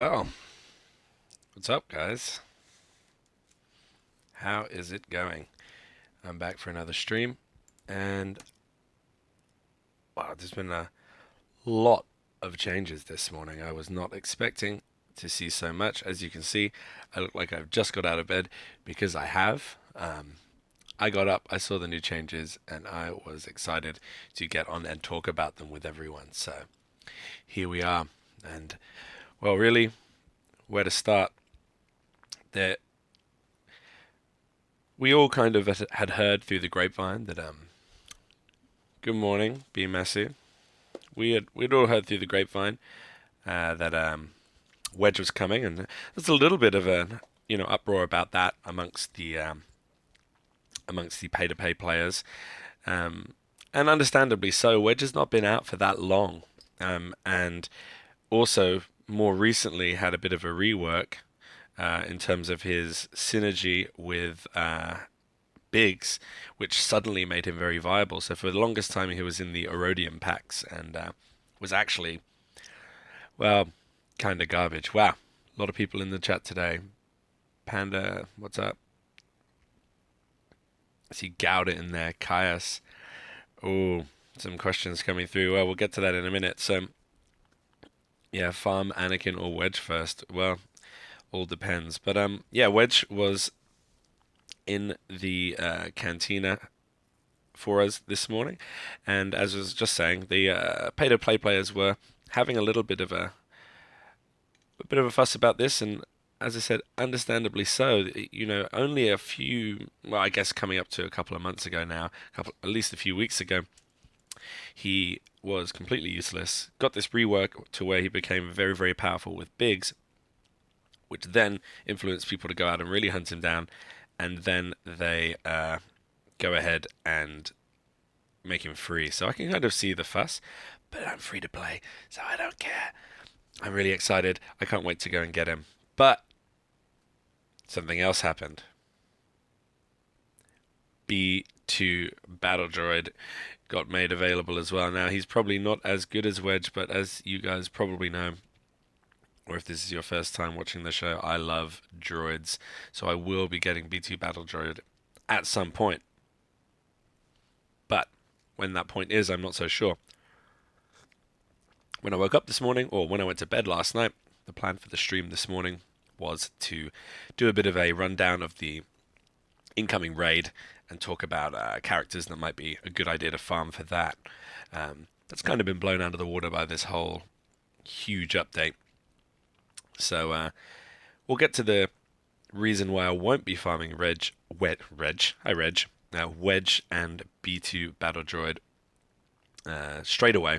Oh, what's up, guys? How is it going? I'm back for another stream, and wow, there's been a lot of changes this morning. I was not expecting to see so much. As you can see, I look like I've just got out of bed because I have. I got up, I saw the new changes, and I was excited to get on and talk about them with everyone. So here we are, and well, really, where to start? There, we all kind of had heard through the grapevine that good morning, be messy. We'd all heard through the grapevine that Wedge was coming, and there's a little bit of a uproar about that amongst the pay-to-pay players, um, and understandably so. Wedge has not been out for that long, and also more recently had a bit of a rework in terms of his synergy with Biggs, which suddenly made him very viable. So for the longest time, he was in the Erodium packs and was actually, well, kind of garbage. Wow, a lot of people in the chat today. Panda, what's up? I see Gouda in there. Caius. Oh, some questions coming through. Well, we'll get to that in a minute. So, yeah, farm Anakin or Wedge first. Well, all depends. But yeah, Wedge was in the cantina for us this morning, and as I was just saying, the pay-to-play players were having a bit of a fuss about this, and as I said, understandably so. Only a few, well, I guess coming up to a couple of months ago now, at least a few weeks ago, he was completely useless. Got this rework to where he became very, very powerful with Biggs, which then influenced people to go out and really hunt him down, and then they go ahead and make him free. So I can kind of see the fuss, but I'm free to play, so I don't care. I'm really excited. I can't wait to go and get him. But something else happened. B2 Battle Droid got made available as well. Now, he's probably not as good as Wedge, but as you guys probably know, or if this is your first time watching the show, I love droids. So I will be getting B2 Battle Droid at some point. But when that point is, I'm not so sure. When I woke up this morning, or when I went to bed last night, the plan for the stream this morning was to do a bit of a rundown of the incoming raid and talk about characters that might be a good idea to farm for that. That's kind of been blown out of the water by this whole huge update. So we'll get to the reason why I won't be farming Wedge and B2 Battle Droid straight away,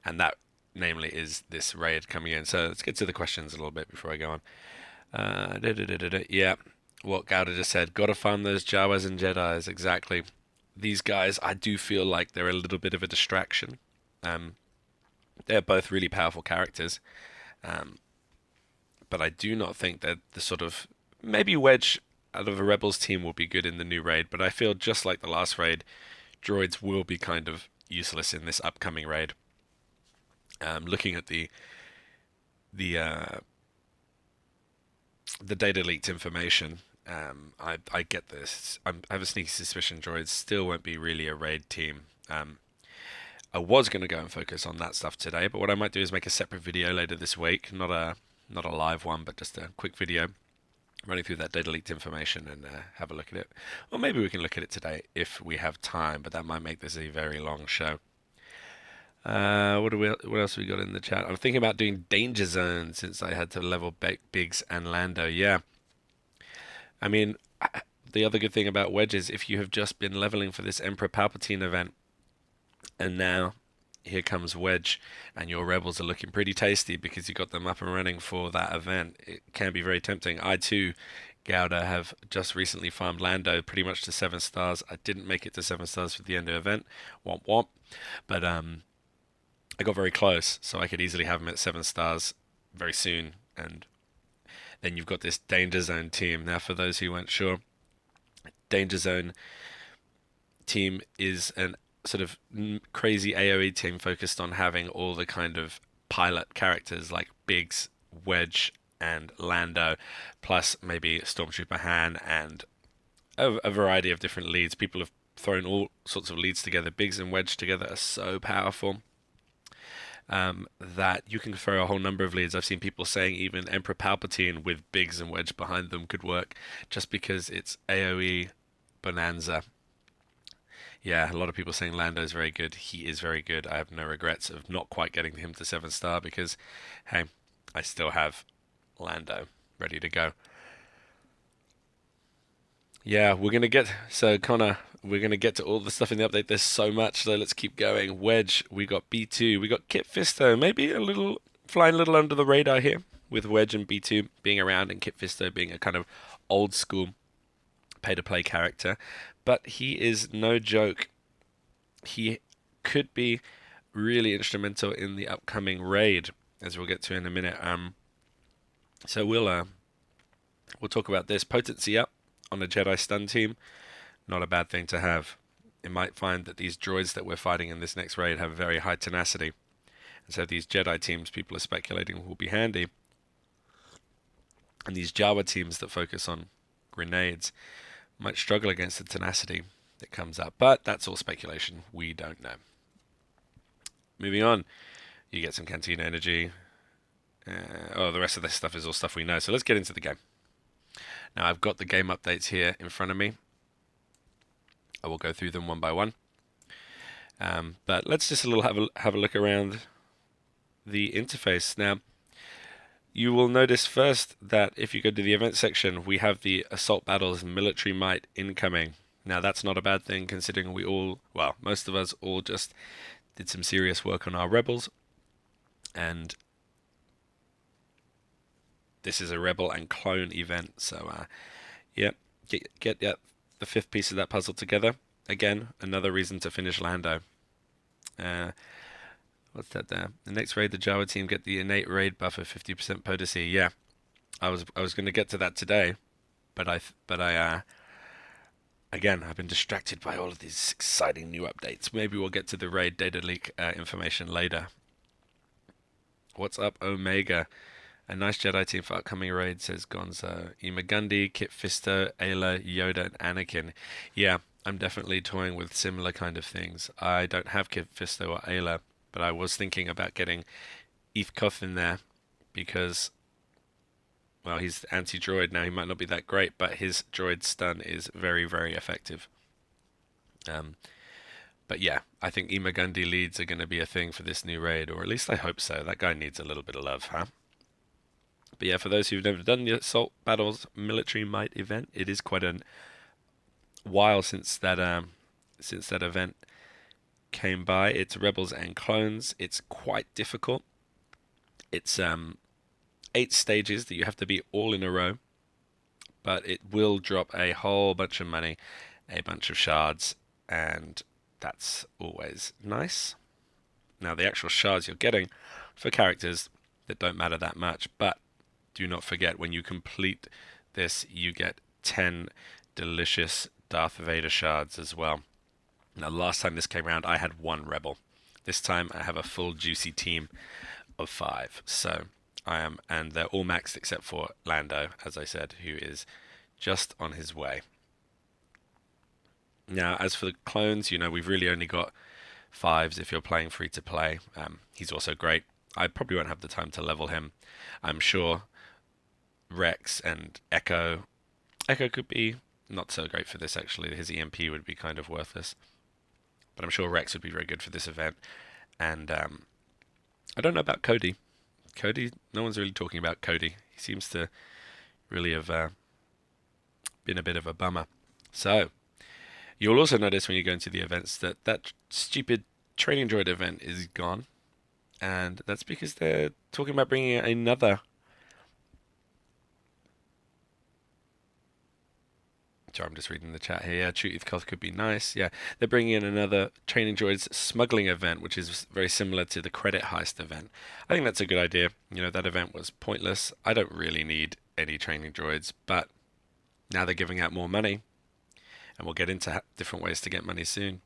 and that namely is this raid coming in. So let's get to the questions a little bit before I go on. Yeah, what Gouda just said. Gotta farm those Jawas and Jedis. Exactly. These guys, I do feel like they're a little bit of a distraction. Um, they're both really powerful characters, um, but I do not think that the sort of maybe Wedge out of a Rebels team will be good in the new raid. But I feel just like the last raid, droids will be kind of useless in this upcoming raid. Looking at the uh, the data leaked information, I get this. I have a sneaky suspicion droids still won't be really a raid team. I was going to go and focus on that stuff today, but what I might do is make a separate video later this week, not a live one, but just a quick video running through that data leaked information and have a look at it. Or maybe we can look at it today if we have time, but that might make this a very long show. What else have we got in the chat? I'm thinking about doing Danger Zone since I had to level Biggs and Lando. Yeah, I mean, the other good thing about Wedge is if you have just been leveling for this Emperor Palpatine event, and now here comes Wedge, and your rebels are looking pretty tasty because you got them up and running for that event. It can be very tempting. I too, Gouda, have just recently farmed Lando pretty much to 7 stars. I didn't make it to 7 stars for the end of the event. Womp womp. But I got very close, so I could easily have him at 7 stars very soon. And then you've got this Danger Zone team. Now, for those who weren't sure, Danger Zone team is an sort of crazy AoE team focused on having all the kind of pilot characters like Biggs Wedge and Lando, plus maybe Stormtrooper Han and a variety of different leads. People have thrown all sorts of leads together. Biggs and Wedge together are so powerful that you can throw a whole number of leads. I've seen people saying even Emperor Palpatine with Biggs and Wedge behind them could work, just because it's AoE bonanza. Yeah, a lot of people saying Lando is very good. He is very good. I have no regrets of not quite getting him to 7-star because, hey, I still have Lando ready to go. Yeah, Connor, we're gonna get to all the stuff in the update. There's so much, so let's keep going. Wedge, we got B2, we got Kit Fisto, maybe a little flying a little under the radar here with Wedge and B2 being around and Kit Fisto being a kind of old school pay to play character, but he is no joke. He could be really instrumental in the upcoming raid, as we'll get to in a minute. So we'll talk about this. Potency up on a Jedi stun team, not a bad thing to have. It might find that these droids that we're fighting in this next raid have very high tenacity, and so these Jedi teams, people are speculating, will be handy. And these Jawa teams that focus on grenades might struggle against the tenacity that comes up, but that's all speculation. We don't know. Moving on, you get some Cantina energy. The rest of this stuff is all stuff we know. So let's get into the game. Now I've got the game updates here in front of me. I will go through them one by one. But let's just have a look around the interface. Now, you will notice first that if you go to the event section, we have the Assault Battles Military Might incoming. Now, that's not a bad thing considering most of us all just did some serious work on our rebels. And this is a rebel and clone event. So, get the fifth piece of that puzzle together. Again, another reason to finish Lando. What's that there? The next raid, the Jawa team get the innate raid buff of 50% potency. Yeah, I was going to get to that today, but again, I've been distracted by all of these exciting new updates. Maybe we'll get to the raid data leak information later. What's up, Omega? A nice Jedi team for upcoming raid, says Gonzo. Imagundi, Kit Fisto, Ayla, Yoda, and Anakin. Yeah, I'm definitely toying with similar kind of things. I don't have Kit Fisto or Ayla, but I was thinking about getting Koth in there because, well, he's anti-droid now. He might not be that great, but his droid stun is very, very effective. But yeah, I think Imagundi leads are going to be a thing for this new raid, or at least I hope so. That guy needs a little bit of love, huh? But yeah, for those who've never done the Assault Battles Military Might event, it is quite a while since that event came by. It's rebels and clones. It's quite difficult. It's 8 stages that you have to be all in a row, but it will drop a whole bunch of money, a bunch of shards, and that's always nice. Now, the actual shards you're getting for characters that don't matter that much, but do not forget, when you complete this, you get 10 delicious Darth Vader shards as well. Now, last time this came around, I had 1 rebel. This time, I have a full juicy team of 5. So, and they're all maxed except for Lando, as I said, who is just on his way. Now, as for the clones, we've really only got 5s if you're playing free to play. He's also great. I probably won't have the time to level him. I'm sure Rex and Echo could be not so great for this, actually. His EMP would be kind of worthless. But I'm sure Rex would be very good for this event. And I don't know about Cody. No one's really talking about Cody. He seems to really have been a bit of a bummer. So, you'll also notice when you go into the events that stupid training droid event is gone. And that's because they're talking about bringing another... Sorry, I'm just reading the chat here. Yeah, Tues PST could be nice. Yeah, they're bringing in another training droids smuggling event, which is very similar to the credit heist event. I think that's a good idea. That event was pointless. I don't really need any training droids, but now they're giving out more money, and we'll get into different ways to get money soon.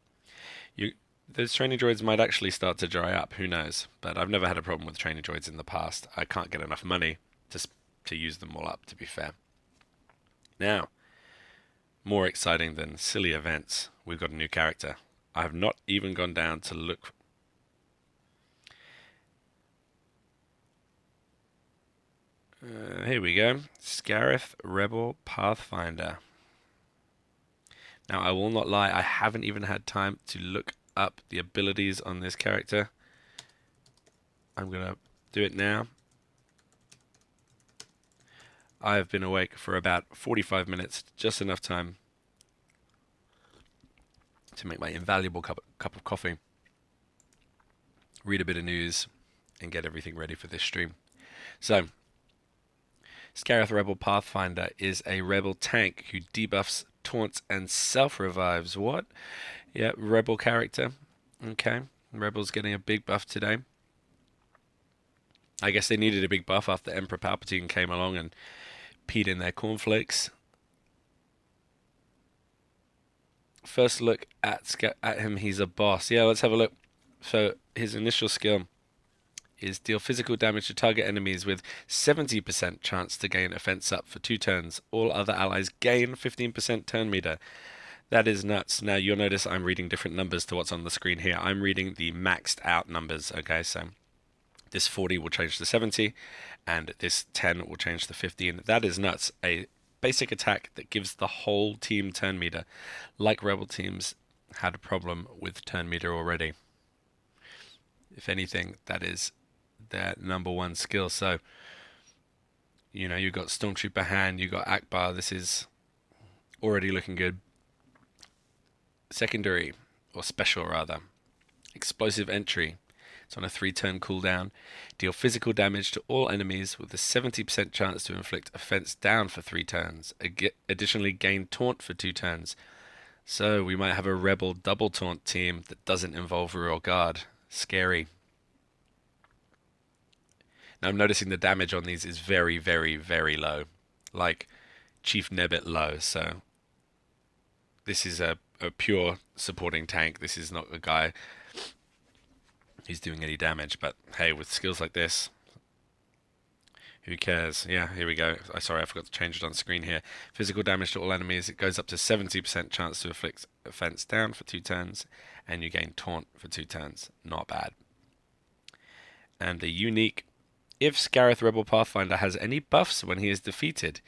Those training droids might actually start to dry up. Who knows? But I've never had a problem with training droids in the past. I can't get enough money to use them all up, to be fair. Now, more exciting than silly events, we've got a new character. I have not even gone down to look. Here we go. Scarif Rebel Pathfinder. Now, I will not lie, I haven't even had time to look up the abilities on this character. I'm going to do it now. I have been awake for about 45 minutes, just enough time to make my invaluable cup of coffee, read a bit of news, and get everything ready for this stream. So, Scarif Rebel Pathfinder is a rebel tank who debuffs, taunts, and self-revives. What? Yeah, rebel character. Okay, rebel's getting a big buff today. I guess they needed a big buff after Emperor Palpatine came along and peed in their cornflakes. First look at him, he's a boss. Yeah, let's have a look. So his initial skill is deal physical damage to target enemies with 70% chance to gain offense up for 2 turns. All other allies gain 15% turn meter. That is nuts. Now you'll notice I'm reading different numbers to what's on the screen here. I'm reading the maxed out numbers, okay? So this 40 will change to 70, and this 10 will change to 15. That is nuts. A basic attack that gives the whole team turn meter. Like rebel teams had a problem with turn meter already. If anything, that is their number one skill. So, you know, you've got Stormtrooper hand, you've got Akbar. This is already looking good. Secondary, or special rather. Explosive entry. It's on a 3-turn cooldown. Deal physical damage to all enemies with a 70% chance to inflict offense down for 3 turns. Additionally, gain taunt for 2 turns. So we might have a rebel double taunt team that doesn't involve rear guard. Scary. Now I'm noticing the damage on these is very, very, very low. Like Chief Nebbit low. So this is a pure supporting tank. This is not a guy who's doing any damage. But hey, with skills like this, who cares? Yeah, here we go. Sorry, I forgot to change it on screen here. Physical damage to all enemies. It goes up to 70% chance to inflict offense down for 2 turns. And you gain taunt for 2 turns. Not bad. And the unique, if Scarif Rebel Pathfinder has any buffs when he is defeated,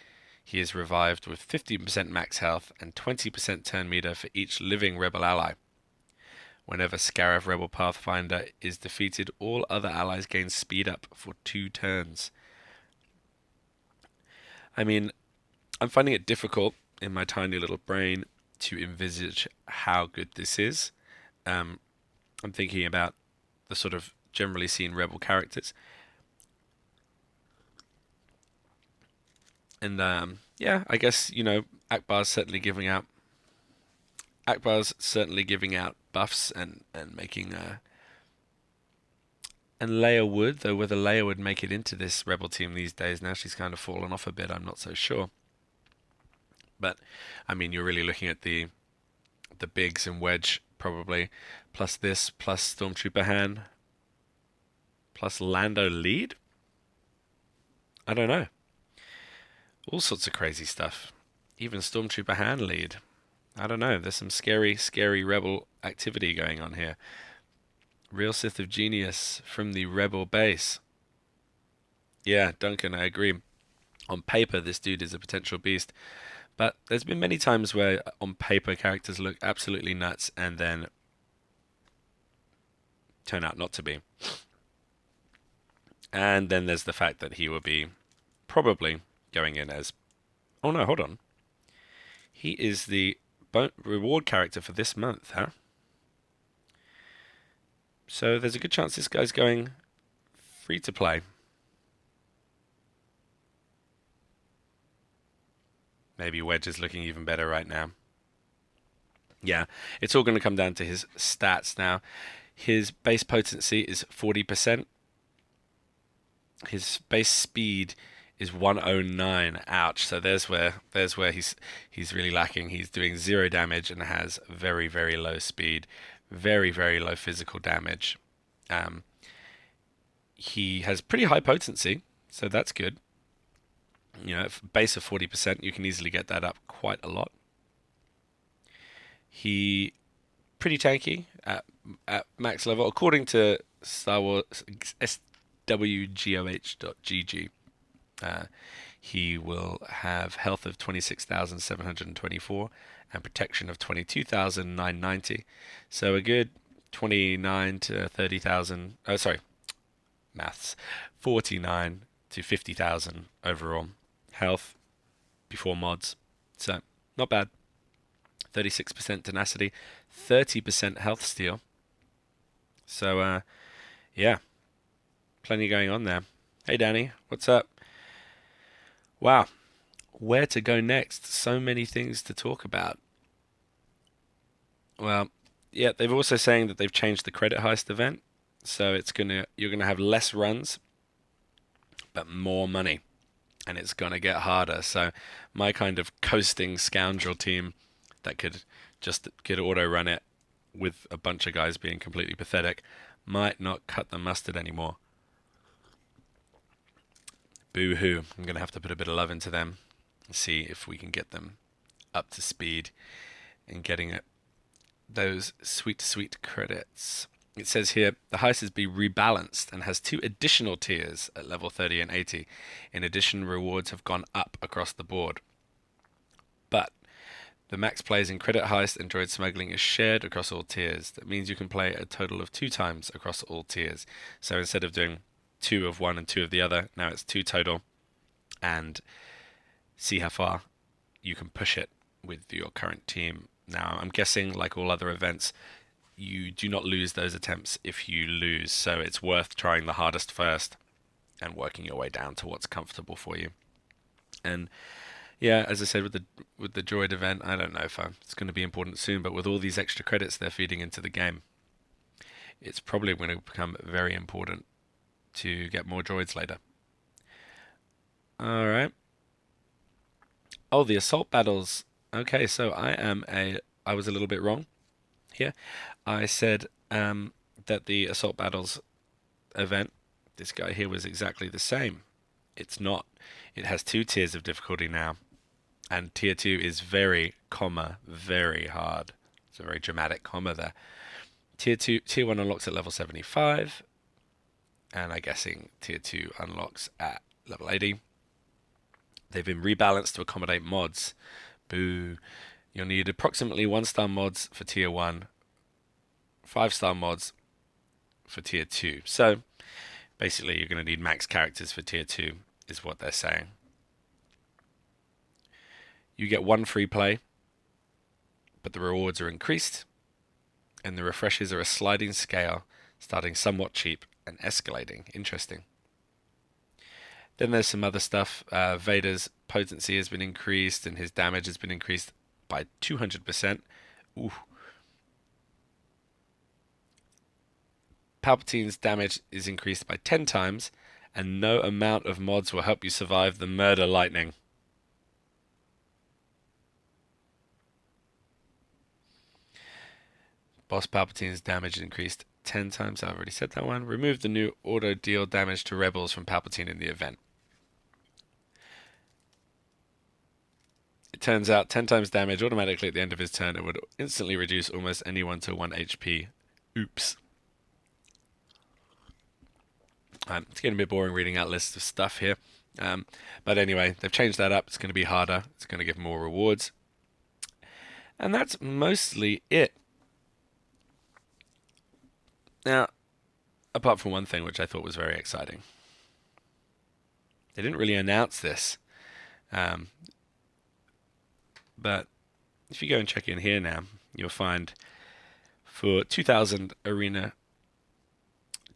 he is revived with 15% max health and 20% turn meter for each living rebel ally. Whenever Scarif Rebel Pathfinder is defeated, all other allies gain speed up for 2 turns. I mean, I'm finding it difficult in my tiny little brain to envisage how good this is. I'm thinking about the sort of generally seen rebel characters. And yeah, I guess, you know, Akbar's certainly giving out buffs and making and Leia would, though whether Leia would make it into this rebel team these days, now she's kind of fallen off a bit, I'm not so sure. But I mean, you're really looking at the Biggs and Wedge probably, plus this, plus Stormtrooper Han, plus Lando lead? I don't know. All sorts of crazy stuff. Even Stormtrooper Han lead. I don't know. There's some scary, scary rebel activity going on here. Real Sith of Genius from the rebel base. Yeah, Duncan, I agree. On paper, this dude is a potential beast. But there's been many times where on paper characters look absolutely nuts and then turn out not to be. And then there's the fact that he will be probably going in as... Oh no, hold on. He is the reward character for this month, huh? So there's a good chance this guy's going free to play. Maybe Wedge is looking even better right now. Yeah, it's all going to come down to his stats now. His base potency is 40%. His base speed is 109. Ouch. So there's where he's really lacking. He's doing 0 damage and has very, very low speed. Very, very low physical damage. Um, he has pretty high potency, so that's good. Base of 40%, you can easily get that up quite a lot. He pretty tanky at max level, according to Star Wars SWGOH.gg. He will have health of 26,724 and protection of 22,990. So a good 29 to 30,000. Oh, sorry, maths. 49 to 50,000 overall health before mods. So not bad. 36% tenacity, 30% health steal. So yeah, plenty going on there. Hey Danny, what's up? Wow, where to go next? So many things to talk about. Well, yeah, they've also saying that they've changed the credit heist event, so you're gonna have less runs, but more money, and it's gonna get harder. So my kind of coasting scoundrel team that could auto run it with a bunch of guys being completely pathetic might not cut the mustard anymore. Boo hoo! I'm gonna have to put a bit of love into them and see if we can get them up to speed and getting it those sweet, sweet credits. It says here the heist is be rebalanced and has 2 additional tiers at level 30 and 80. In addition, rewards have gone up across the board. But the max plays in credit heist and droid smuggling is shared across all tiers. That means you can play a total of 2 times across all tiers. So instead of doing 2 of one and 2 of the other, now it's 2 total, and see how far you can push it with your current team. Now, I'm guessing, like all other events, you do not lose those attempts if you lose, so it's worth trying the hardest first and working your way down to what's comfortable for you. And yeah, as I said with the droid event, I don't know if it's going to be important soon, but with all these extra credits they're feeding into the game, it's probably going to become very important to get more droids later. All right. Oh, the assault battles. Okay, so I was a little bit wrong here. I said that the assault battles event, this guy here, was exactly the same. It's not. It has 2 tiers of difficulty now, and tier 2 is very hard. It's a very dramatic comma there. Tier 1 unlocks at level 75, and I'm guessing tier 2 unlocks at level 80. They've been rebalanced to accommodate mods. Boo. You'll need approximately 1-star mods for tier 1, 5-star mods for tier 2. So basically you're going to need max characters for tier 2 is what they're saying. You get 1 free play, but the rewards are increased, and the refreshes are a sliding scale, starting somewhat cheap and escalating. Interesting. Then there's some other stuff. Vader's potency has been increased, and his damage has been increased by 200%. Ooh. Palpatine's damage is increased by 10 times, and no amount of mods will help you survive the murder lightning. Boss Palpatine's damage increased 10 times. I've already said that one. Remove the new auto deal damage to rebels from Palpatine in the event. It turns out 10 times damage automatically at the end of his turn. It would instantly reduce almost anyone to 1 HP. Oops. It's getting a bit boring reading out lists of stuff here. But anyway, they've changed that up. It's going to be harder. It's going to give more rewards. And that's mostly it. Now, apart from one thing which I thought was very exciting. They didn't really announce this. But if you go and check in here now, you'll find for 2,000 arena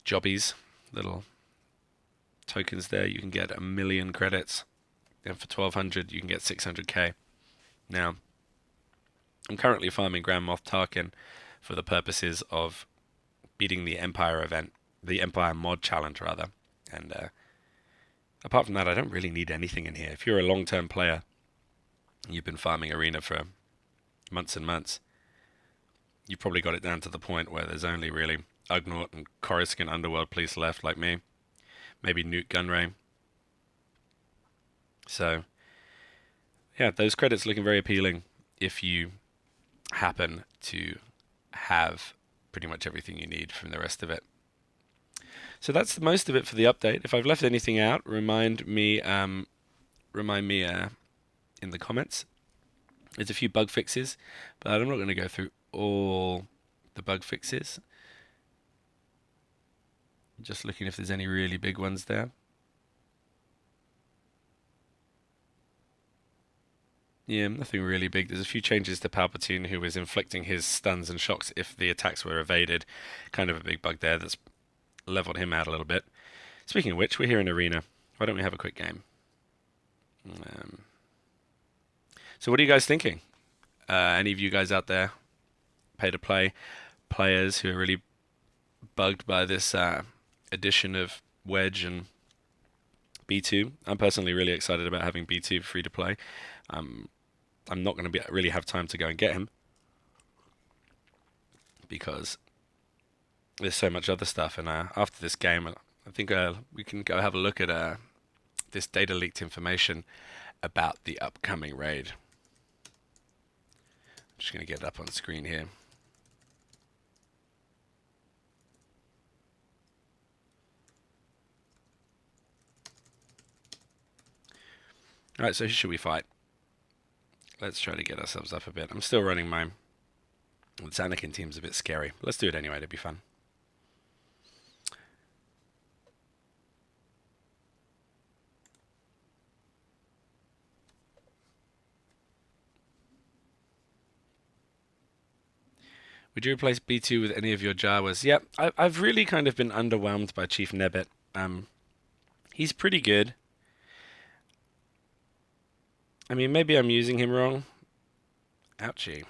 jobbies, little tokens there, you can get 1,000,000 credits. And for 1,200, you can get 600k. Now, I'm currently farming Grand Moff Tarkin for the purposes of beating the Empire event, the Empire mod challenge rather. And apart from that, I don't really need anything in here. If you're a long-term player, you've been farming arena for months and months, you've probably got it down to the point where there's only really Ugnaught and Coruscant Underworld Police left, like me. Maybe Newt Gunray. So, yeah, those credits looking very appealing if you happen to have pretty much everything you need from the rest of it. So that's the most of it for the update. If I've left anything out, remind me in the comments. There's a few bug fixes, but I'm not going to go through all the bug fixes. Just looking if there's any really big ones there. Yeah, nothing really big. There's a few changes to Palpatine, who was inflicting his stuns and shocks if the attacks were evaded. Kind of a big bug there that's leveled him out a little bit. Speaking of which, we're here in Arena. Why don't we have a quick game? So what are you guys thinking? Any of you guys out there, pay-to-play players who are really bugged by this addition of Wedge and B2? I'm personally really excited about having B2 free-to-play. I'm not going to really have time to go and get him because there's so much other stuff. And after this game, I think we can go have a look at this data leaked information about the upcoming raid. I'm just going to get it up on screen here. Alright, so who should we fight? Let's try to get ourselves up a bit. I'm still running mine. This Anakin team's a bit scary. Let's do it anyway, it'll be fun. Would you replace B2 with any of your Jawas? Yeah, I've really kind of been underwhelmed by Chief Nebbit. He's pretty good. I mean, maybe I'm using him wrong. Ouchie.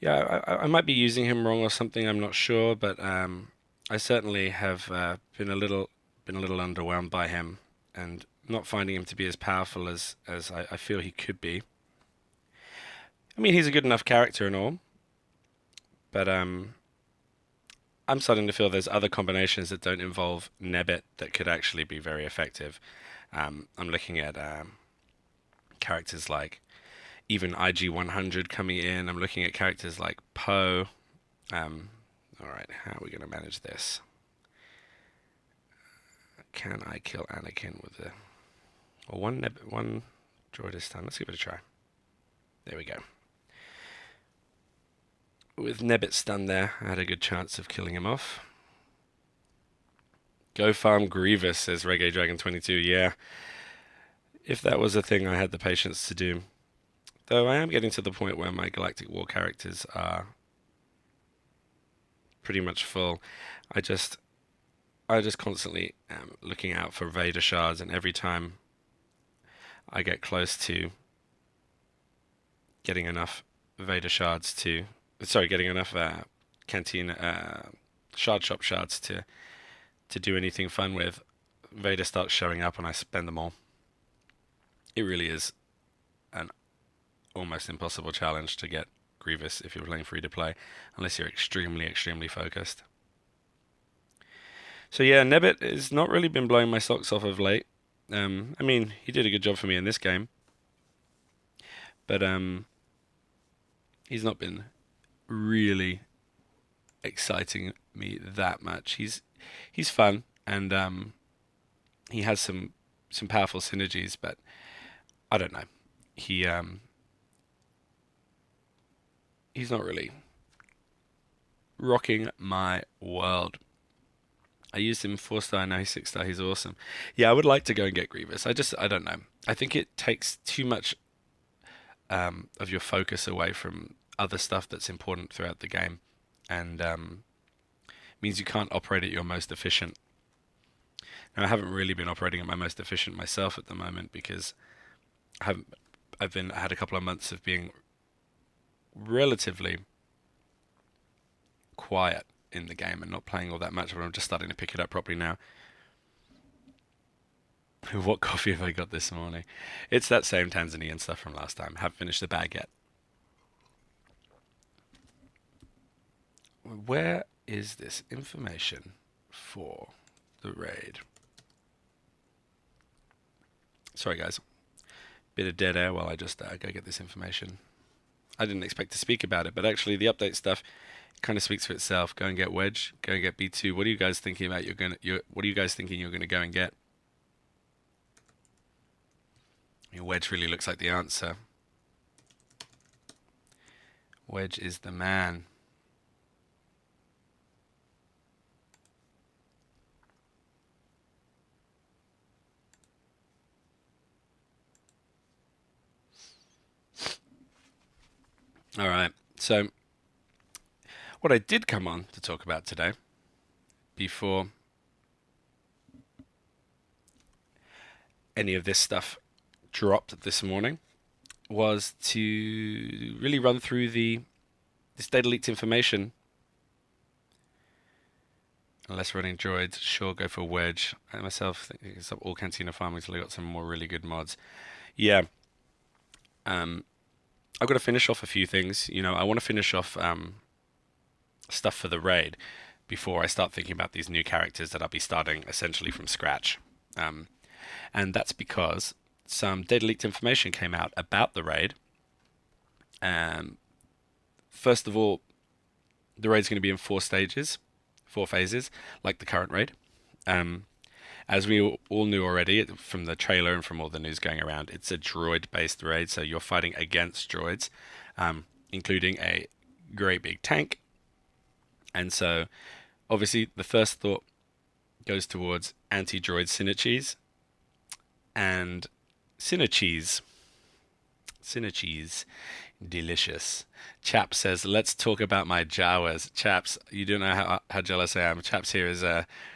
Yeah, I might be using him wrong or something. I'm not sure, but I certainly have been a little underwhelmed by him, and not finding him to be as powerful as I feel he could be. I mean, he's a good enough character and all, but I'm starting to feel there's other combinations that don't involve Nebbit that could actually be very effective. I'm looking at characters like even IG-100 coming in. I'm looking at characters like Poe. Alright, how are we going to manage this? Can I kill Anakin with a... Well, one droid is stunned. Let's give it a try. There we go. With Nebbit stunned there, I had a good chance of killing him off. Go farm Grievous, says Reggae Dragon 22. Yeah, if that was a thing I had the patience to do. Though I am getting to the point where my Galactic War characters are pretty much full. I just constantly am looking out for Vader shards, and every time I get close to getting enough Vader shards to... Sorry, getting enough Cantina shard shop shards to do anything fun with, Vader starts showing up and I spend them all. It really is an almost impossible challenge to get Grievous if you're playing free to play, unless you're extremely focused. So yeah, Nebbit has not really been blowing my socks off of late. I mean, he did a good job for me in this game, but he's not been really exciting me that much. He's fun, and he has some powerful synergies, but I don't know. He's not really rocking my world. I used him 4-star, now he's 6-star, he's awesome. Yeah, I would like to go and get Grievous. I don't know. I think it takes too much of your focus away from other stuff that's important throughout the game, and means you can't operate at your most efficient. Now, I haven't really been operating at my most efficient myself at the moment because I've had a couple of months of being relatively quiet in the game and not playing all that much, but I'm just starting to pick it up properly now. What coffee have I got this morning? It's that same Tanzanian stuff from last time. Haven't finished the bag yet. Where is this information for the raid? Sorry, guys. Bit of dead air while I just go get this information. I didn't expect to speak about it, but actually the update stuff kind of speaks for itself. Go and get Wedge. Go and get B2. What are you guys thinking about? What are you guys thinking you're gonna go and get? Wedge really looks like the answer. Wedge is the man. All right. So, what I did come on to talk about today, before any of this stuff dropped this morning, was to really run through this data leaked information. Unless running droids, sure, go for Wedge. I myself think it's all Cantina farming until I got some more really good mods. Yeah. I've got to finish off a few things. I want to finish off stuff for the raid before I start thinking about these new characters that I'll be starting essentially from scratch. And that's because some data leaked information came out about the raid. First of all, the raid's going to be in 4 phases, like the current raid. As we all knew already from the trailer and from all the news going around, it's a droid-based raid, so you're fighting against droids, including a great big tank. And so, obviously, the first thought goes towards anti-droid synergies and synergies. Delicious. Chap says, let's talk about my Jawas. Chaps, you don't know how jealous I am. Chaps here is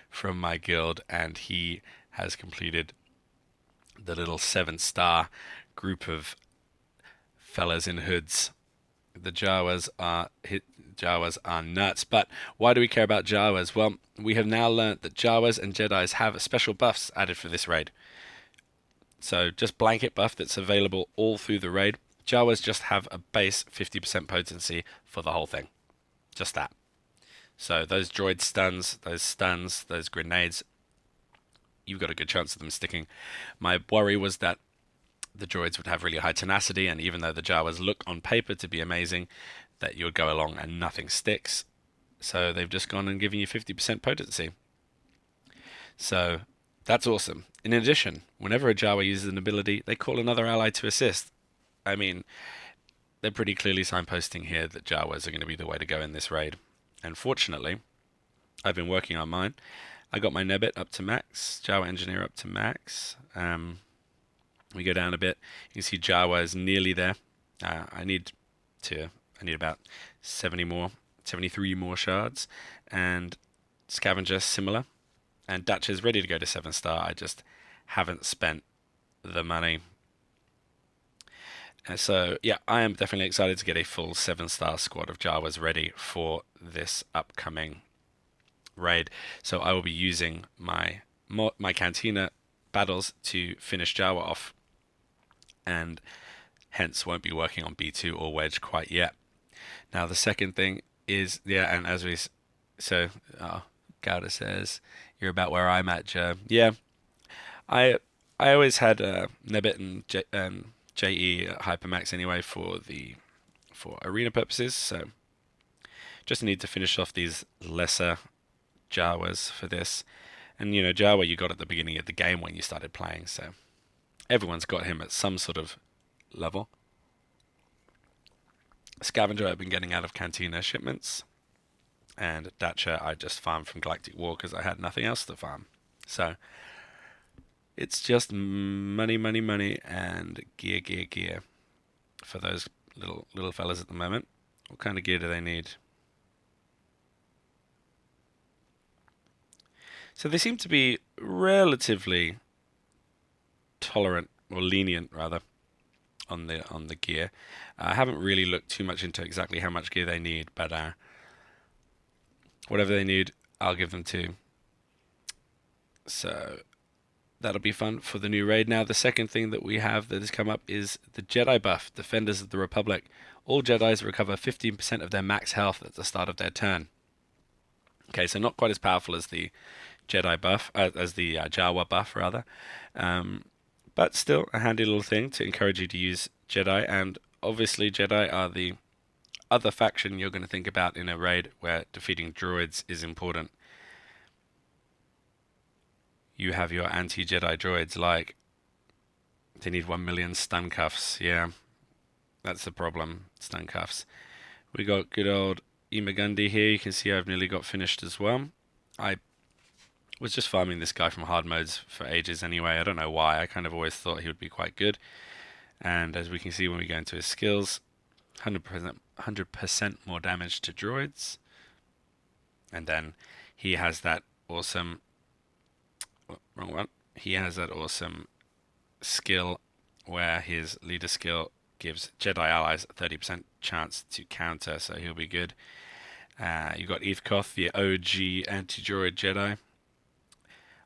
from my guild, and he has completed the little 7-star group of fellas in hoods. The Jawas are nuts. But why do we care about Jawas? Well, we have now learnt that Jawas and Jedis have special buffs added for this raid. So just blanket buff that's available all through the raid. Jawas just have a base 50% potency for the whole thing. Just that. So those droid stuns, those grenades, you've got a good chance of them sticking. My worry was that the droids would have really high tenacity, and even though the Jawas look on paper to be amazing, that you would go along and nothing sticks. So they've just gone and given you 50% potency. So that's awesome. In addition, whenever a Jawa uses an ability, they call another ally to assist. I mean, they're pretty clearly signposting here that Jawas are going to be the way to go in this raid. And fortunately, I've been working on mine. I got my Nebbit up to max, Jawa Engineer up to max. We go down a bit. You can see Jawa is nearly there. I need about 73 more shards, and Scavenger similar. And Dutch is ready to go to 7-star. I just haven't spent the money. So, yeah, I am definitely excited to get a full 7-star squad of Jawas ready for this upcoming raid. So I will be using my Cantina battles to finish Jawa off, and hence won't be working on B2 or Wedge quite yet. Now, the second thing is, and as we... So, Gouda says, you're about where I'm at, Joe. Yeah, I always had Nebbit and JE Hypermax anyway for arena purposes, so just need to finish off these lesser Jawas for this. And Jawa you got at the beginning of the game when you started playing, so everyone's got him at some sort of level. Scavenger I've been getting out of Cantina shipments, and Dacha I just farmed from Galactic War because I had nothing else to farm. So it's just money, and gear for those little fellas at the moment. What kind of gear do they need? So they seem to be relatively tolerant, or lenient rather, on the gear. I haven't really looked too much into exactly how much gear they need, but whatever they need, I'll give them to. So That'll be fun for the new raid. Now, the second thing that we have that has come up is the Jedi buff, Defenders of the Republic. All Jedis recover 15% of their max health at the start of their turn. Okay, so not quite as powerful as the Jedi buff, as the Jawa buff, rather. But still a handy little thing to encourage you to use Jedi. And obviously, Jedi are the other faction you're going to think about in a raid where defeating droids is important. You have your anti-Jedi droids, like they need 1 million stun cuffs. Yeah, that's the problem, stun cuffs. We got good old Imagundi here. You can see I've nearly got finished as well. I was just farming this guy from hard modes for ages anyway. I don't know why. I kind of always thought he would be quite good. And as we can see when we go into his skills, 100% more damage to droids. And then he has that awesome... wrong one. He has that awesome skill where his leader skill gives Jedi allies a 30% chance to counter, so he'll be good. You got Eithkoth, the OG anti-droid Jedi.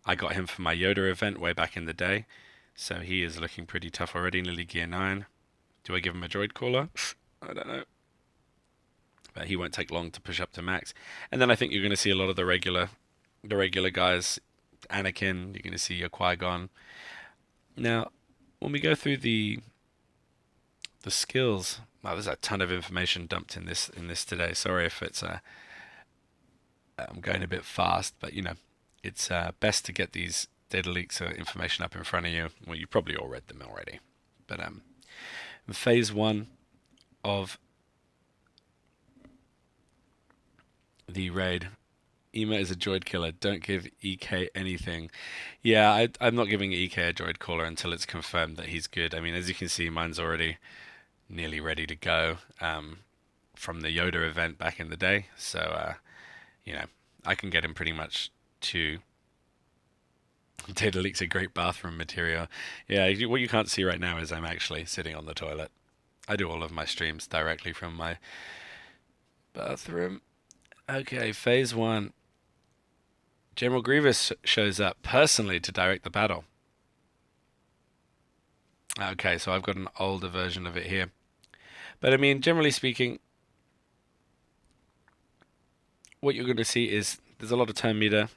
I got him for my Yoda event way back in the day, so he is looking pretty tough already, nearly gear 9. Do I give him a droid caller? I don't know. But he won't take long to push up to max. And then I think you're going to see a lot of the regular guys. Anakin, you're going to see your Qui-Gon. Now, when we go through the skills, wow, there's a ton of information dumped in this today. Sorry if it's I'm going a bit fast, but you know, it's best to get these data leaks or information up in front of you. Well, you probably all read them already. But phase 1 of the raid, Ema is a droid killer. Don't give EK anything. Yeah, I'm not giving EK a droid caller until it's confirmed that he's good. I mean, as you can see, mine's already nearly ready to go from the Yoda event back in the day. So, you know, I can get him pretty much to... Data leaks a great bathroom material. Yeah, what you can't see right now is I'm actually sitting on the toilet. I do all of my streams directly from my bathroom. Okay, phase 1. General Grievous shows up personally to direct the battle. Okay, so I've got an older version of it here. But I mean, generally speaking, what you're going to see is there's a lot of turn meter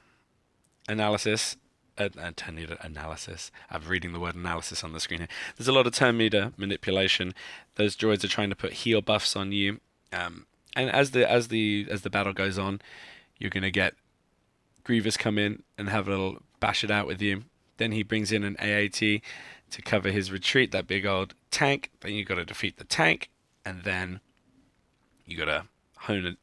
analysis. Turn meter analysis. I'm reading the word analysis on the screen here. There's a lot of turn meter manipulation. Those droids are trying to put heal buffs on you. And as the battle goes on, you're going to get Grievous come in and have a little bash it out with you. Then he brings in an AAT to cover his retreat, that big old tank. Then you got to defeat the tank, and then you got to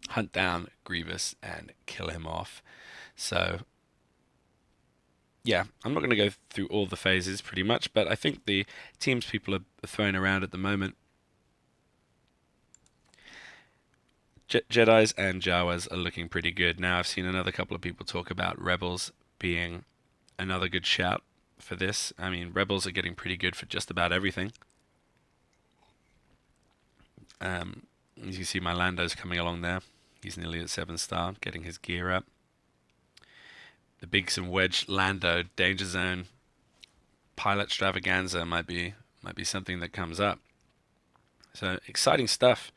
hunt down Grievous and kill him off. So, yeah, I'm not going to go through all the phases pretty much, but I think the teams people are throwing around at the moment, Jedis and Jawas are looking pretty good. Now, I've seen another couple of people talk about Rebels being another good shout for this. I mean, Rebels are getting pretty good for just about everything. As you see, my Lando's coming along there. He's nearly at 7-star, getting his gear up. The Biggs and Wedge Lando Danger Zone Pilot Extravaganza might be something that comes up. So exciting stuff.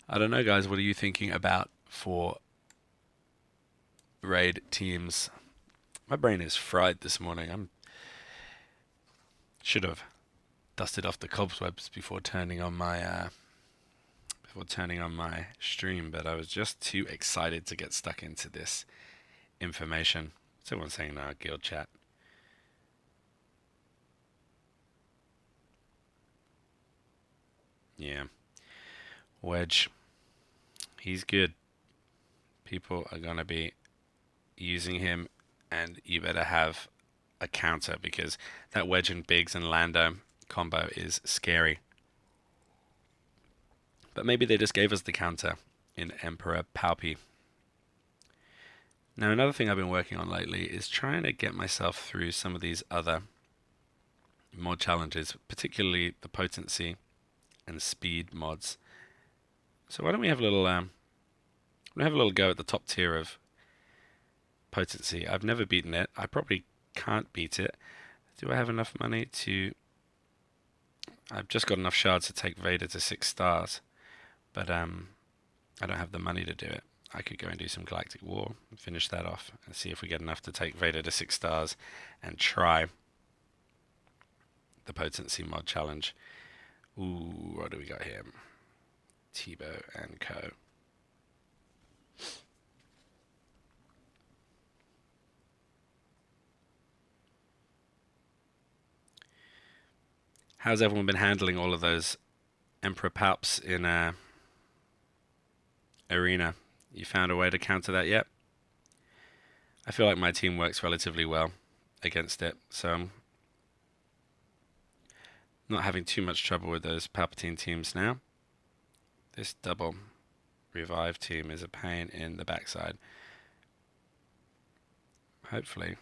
I don't know, guys. What are you thinking about for raid teams? My brain is fried this morning. Should have dusted off the cobwebs before turning on my stream, but I was just too excited to get stuck into this information. Someone's saying no, guild chat. Yeah. Wedge. He's good. People are going to be using him, and you better have a counter because that Wedge and Biggs and Lando combo is scary. But maybe they just gave us the counter in Emperor Palpy. Now, another thing I've been working on lately is trying to get myself through some of these other mod challenges, particularly the potency and speed mods. So why don't we have a little go at the top tier of potency. I've never beaten it. I probably can't beat it. Do I have enough money to... I've just got enough shards to take Vader to 6 stars, but I don't have the money to do it. I could go and do some Galactic War and finish that off and see if we get enough to take Vader to 6 stars and try the Potency Mod Challenge. Ooh, what do we got here? Tebow and Co. How's everyone been handling all of those Emperor Palps in Arena? You found a way to counter that yet? I feel like my team works relatively well against it, so I'm not having too much trouble with those Palpatine teams now. This double revive team is a pain in the backside. Hopefully.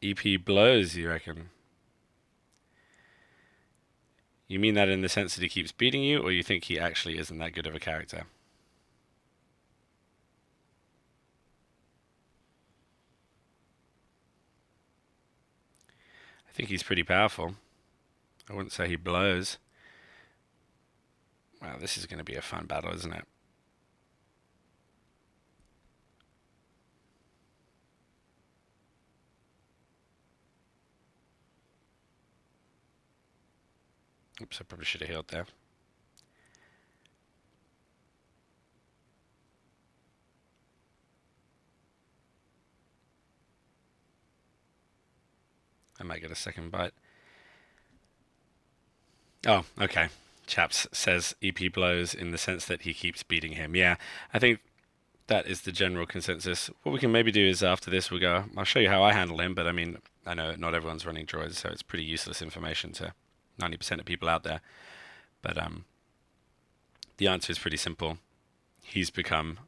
EP blows, you reckon? You mean that in the sense that he keeps beating you, or you think he actually isn't that good of a character? I think he's pretty powerful. I wouldn't say he blows. Wow, this is going to be a fun battle, isn't it? Oops, I probably should have healed there. I might get a second bite. Oh, okay. Chaps says EP blows in the sense that he keeps beating him. Yeah, I think that is the general consensus. What we can maybe do is after this we'll go, I'll show you how I handle him, but I mean, I know not everyone's running droids, so it's pretty useless information to 90% of people out there. But the answer is pretty simple. He's become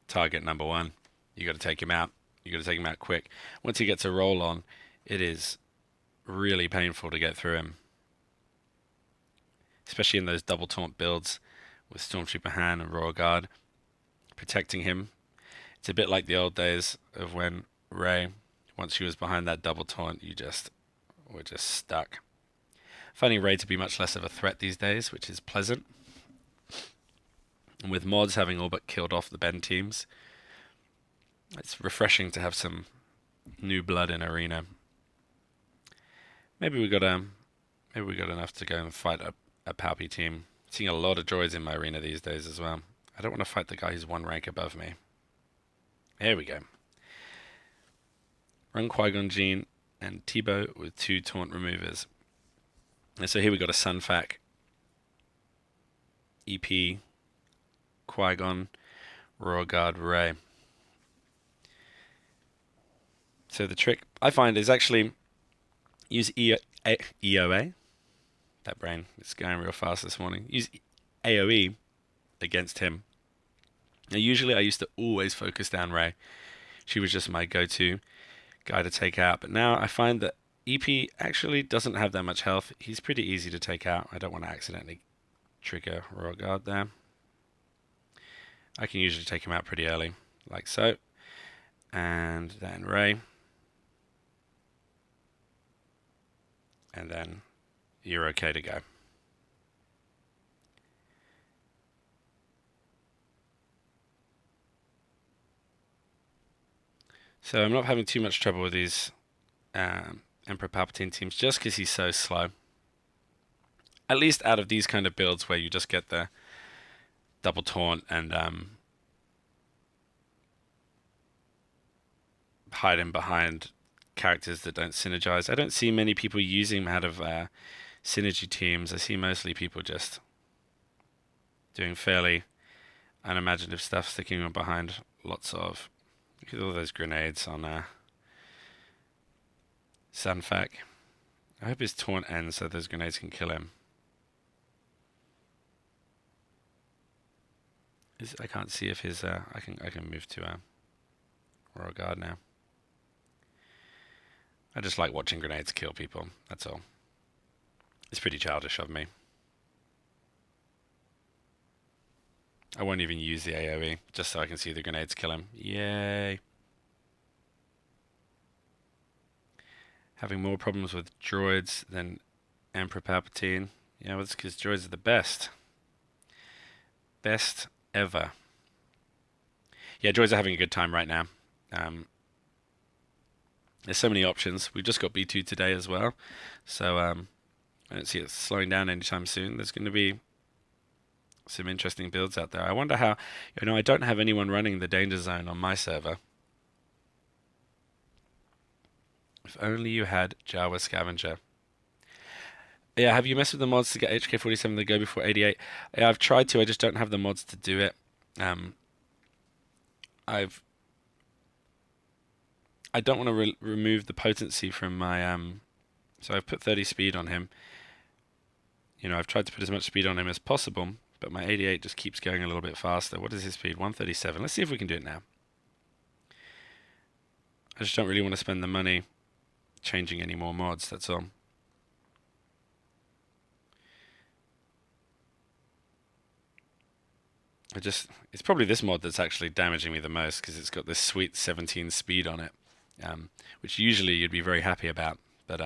target number 1. You got to take him out. You got to take him out quick. Once he gets a roll on, it is really painful to get through him, especially in those double taunt builds with Stormtrooper Han and Royal Guard protecting him. It's a bit like the old days of when Rey, once she was behind that double taunt, you just were just stuck. Finding Rey to be much less of a threat these days, which is pleasant. And with mods having all but killed off the Ben teams, it's refreshing to have some new blood in Arena. Maybe we got enough to go and fight a Palpy team. Seeing a lot of droids in my arena these days as well. I don't want to fight the guy who's 1 rank above me. There we go. Run Qui-Gon Jinn and Tebow with 2 taunt removers. And so here we got a Sunfac, EP, Qui-Gon, Royal Guard, Rey. So the trick I find is actually use EOA. That brain is going real fast this morning. Use AoE against him. Now usually I used to always focus down Rey. She was just my go-to guy to take out. But now I find that EP actually doesn't have that much health. He's pretty easy to take out. I don't want to accidentally trigger Royal Guard there. I can usually take him out pretty early, like so. And then Rey. And then you're okay to go. So I'm not having too much trouble with these Emperor Palpatine teams just because he's so slow. At least out of these kind of builds where you just get the double taunt and hide him behind characters that don't synergize. I don't see many people using him out of synergy teams. I see mostly people just doing fairly unimaginative stuff, sticking him behind lots of... Look at all those grenades on Sunfac. I hope his taunt ends so those grenades can kill him. I can't see if his... I can move to Royal Guard now. I just like watching grenades kill people, that's all. It's pretty childish of me. I won't even use the AoE, just so I can see the grenades kill him. Yay. Having more problems with droids than Emperor Palpatine. Yeah, well, it's because droids are the best. Best ever. Yeah, droids are having a good time right now. There's so many options. We just got B2 today as well. So I don't see it slowing down anytime soon. There's going to be some interesting builds out there. I wonder how, I don't have anyone running the danger zone on my server. If only you had Jawa Scavenger. Yeah, have you messed with the mods to get HK47 to go before 88? Yeah, I've tried to, I just don't have the mods to do it. I've I don't want to remove the potency from my so I've put 30 speed on him. I've tried to put as much speed on him as possible, but my 88 just keeps going a little bit faster. What is his speed? 137. Let's see if we can do it now. I just don't really want to spend the money changing any more mods, that's all. It's probably this mod that's actually damaging me the most because it's got this sweet 17 speed on it, which usually you'd be very happy about, but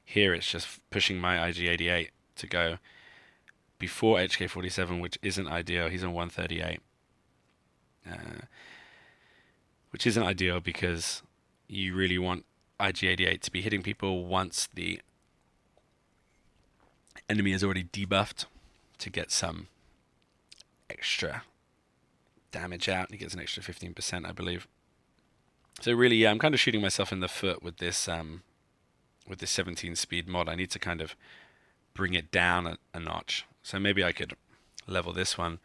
here it's just pushing my IG88 to go before HK47, which isn't ideal. He's on 138, which isn't ideal because you really want IG88 to be hitting people once the enemy is already debuffed to get some extra damage out. He gets an extra 15%, I believe. So really, yeah, I'm kind of shooting myself in the foot with this 17 speed mod. I need to kind of bring it down a notch. So maybe I could level this one,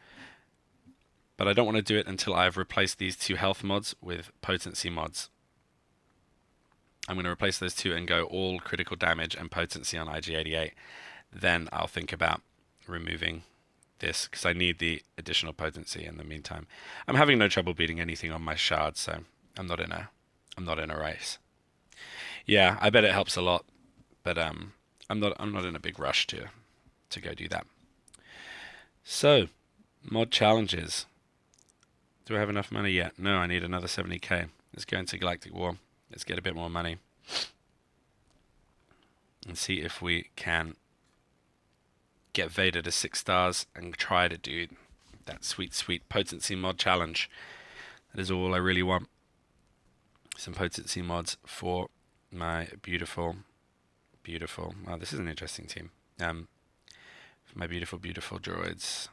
but I don't want to do it until I've replaced these two health mods with potency mods. I'm going to replace those two and go all critical damage and potency on IG88. Then I'll think about removing this because I need the additional potency in the meantime. I'm having no trouble beating anything on my shards, so I'm not in a race. Yeah, I bet it helps a lot, but I'm not in a big rush to go do that. So, mod challenges. Do I have enough money yet? No, I need another 70k. Let's go into Galactic War. Let's get a bit more money and see if we can get Vader to 6 stars and try to do that sweet, sweet potency mod challenge. That is all I really want. Some potency mods for my beautiful, beautiful. Oh, this is an interesting team. For my beautiful, beautiful droids.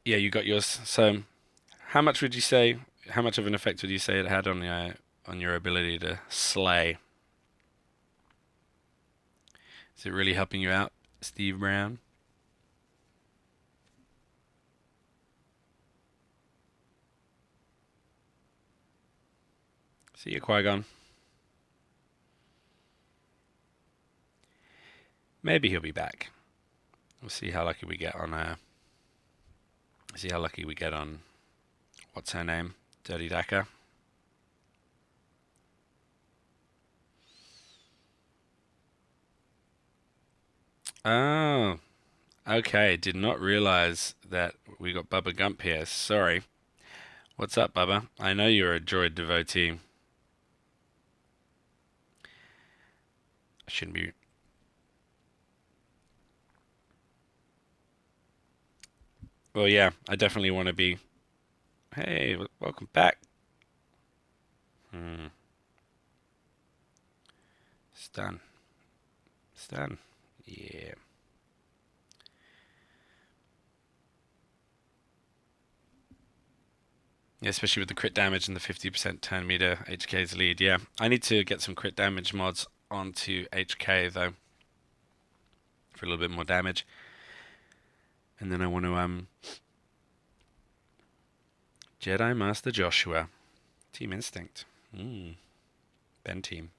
Yeah, you got yours. So, how much would you say? How much of an effect would you say it had on your ability to slay? Is it really helping you out, Steve Brown? See you, Qui-Gon. Maybe he'll be back. We'll see how lucky we get on. See how lucky we get on. What's her name? Dirty Daka. Oh, okay. Did not realize that we got Bubba Gump here. Sorry. What's up, Bubba? I know you're a droid devotee. I shouldn't be. Well, yeah, I definitely want to be. Hey, welcome back. Stun. Stun. Yeah. Yeah, especially with the crit damage and the 50% turn meter HK's lead. Yeah, I need to get some crit damage mods onto HK though for a little bit more damage. And then I want to Jedi Master Joshua. Team Instinct. Ben team.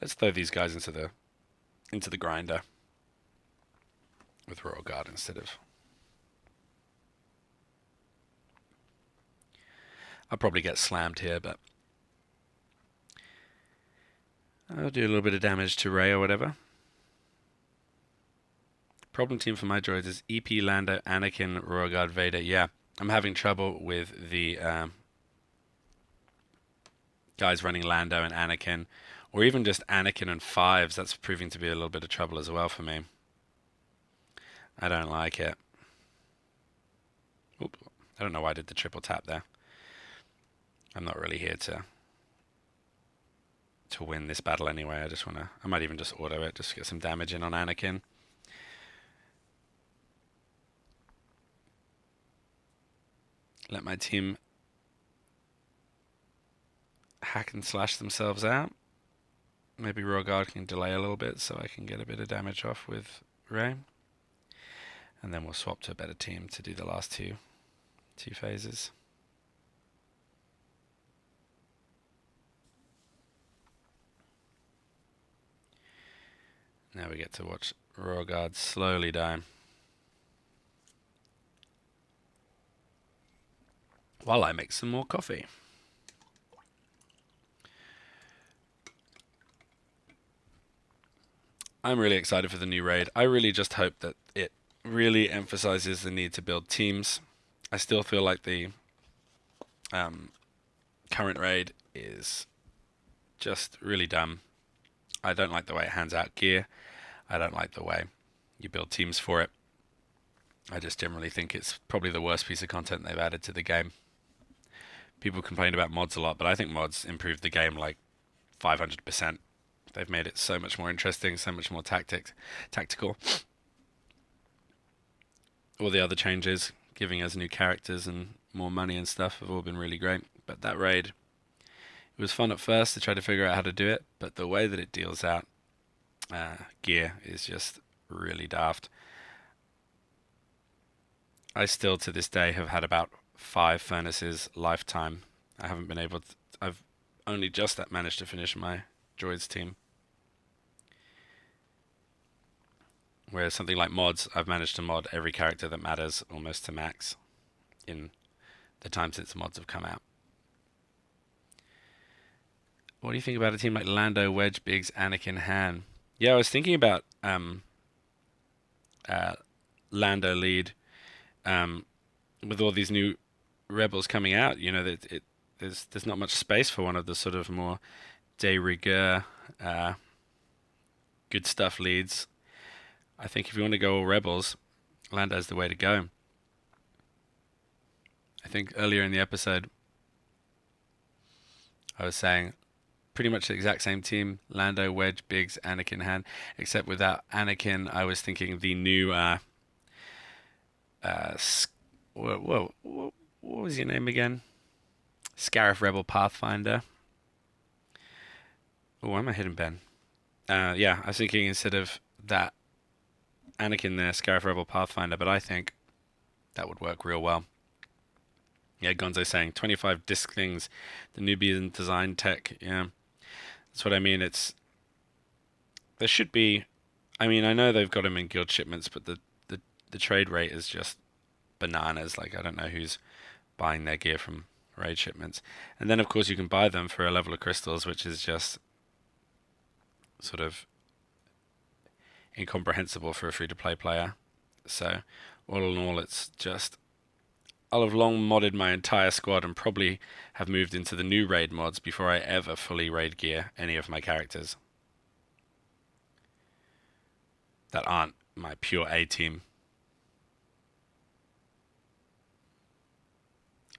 Let's throw these guys into the grinder with Royal Guard instead of. I'll probably get slammed here, but I'll do a little bit of damage to Rey or whatever. Problem team for my droids is EP, Lando, Anakin, Royal Guard, Vader. Yeah, I'm having trouble with the guys running Lando and Anakin, or even just Anakin and fives. That's proving to be a little bit of trouble as well for me. I don't like it. Oop, I don't know why I did the triple tap there. I'm not really here to win this battle anyway. I might even just auto it, just to get some damage in on Anakin. Let my team hack and slash themselves out. Maybe Royal Guard can delay a little bit so I can get a bit of damage off with Rey. And then we'll swap to a better team to do the last two phases. Now we get to watch Royal Guard slowly die. While I make some more coffee. I'm really excited for the new raid. I really just hope that it really emphasizes the need to build teams. I still feel like the current raid is just really dumb. I don't like the way it hands out gear. I don't like the way you build teams for it. I just generally think it's probably the worst piece of content they've added to the game. People complain about mods a lot, but I think mods improved the game like 500%. They've made it so much more interesting, so much more tactical. All the other changes, giving us new characters and more money and stuff, have all been really great. But that raid, it was fun at first to try to figure out how to do it, but the way that it deals out gear is just really daft. I still, to this day, have had about 5 furnaces lifetime. I haven't been able to... I've only just managed to finish my droids team. Whereas something like mods, I've managed to mod every character that matters almost to max in the time since the mods have come out. What do you think about a team like Lando, Wedge, Biggs, Anakin, Han? Yeah, I was thinking about Lando lead with all these new rebels coming out. You know, that there's not much space for one of the sort of more de rigueur good stuff leads. I think if you want to go all rebels, Lando's the way to go. I think earlier in the episode, I was saying pretty much the exact same team: Lando, Wedge, Biggs, Anakin, Han. Except without Anakin, I was thinking the new what was your name again? Scarif Rebel Pathfinder. Oh, why am I hitting Ben? Yeah, I was thinking instead of that Anakin there, Scarif Rebel Pathfinder, but I think that would work real well. Yeah, Gonzo saying 25 disc things, the Nubian design tech. Yeah, that's what I mean. There should be. I mean, I know they've got them in guild shipments, but the trade rate is just bananas. Like, I don't know who's buying their gear from raid shipments. And then of course you can buy them for a level of crystals, which is just sort of incomprehensible for a free-to-play player. So all in all, it's just... I'll have long modded my entire squad and probably have moved into the new raid mods before I ever fully raid gear any of my characters that aren't my pure A team.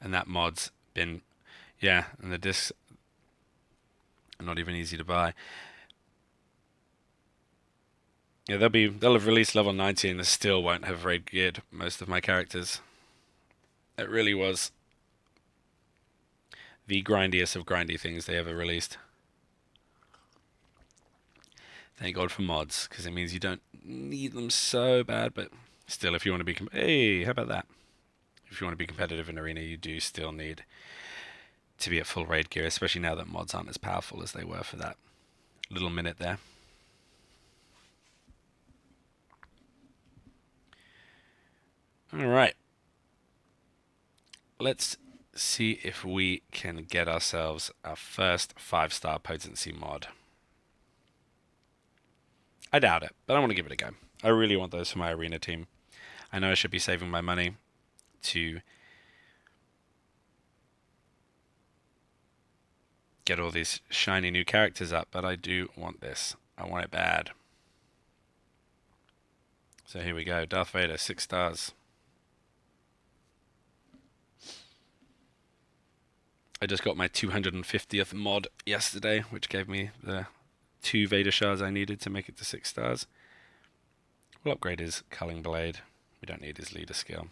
And that mod's been... Yeah, and the discs are not even easy to buy. Yeah, they'll have released level 90 and they still won't have raid geared most of my characters. It really was the grindiest of grindy things they ever released. Thank God for mods, because it means you don't need them so bad, but still, if you want to be... Hey, how about that? If you want to be competitive in Arena, you do still need to be at full raid gear, especially now that mods aren't as powerful as they were for that little minute there. Alright. Let's see if we can get ourselves our first 5-star potency mod. I doubt it, but I want to give it a go. I really want those for my arena team. I know I should be saving my money to get all these shiny new characters up, but I do want this. I want it bad. So here we go. Darth Vader, 6 stars. I just got my 250th mod yesterday, which gave me the 2 Vader shards I needed to make it to 6 stars. We'll upgrade his culling blade. We don't need his leader skill.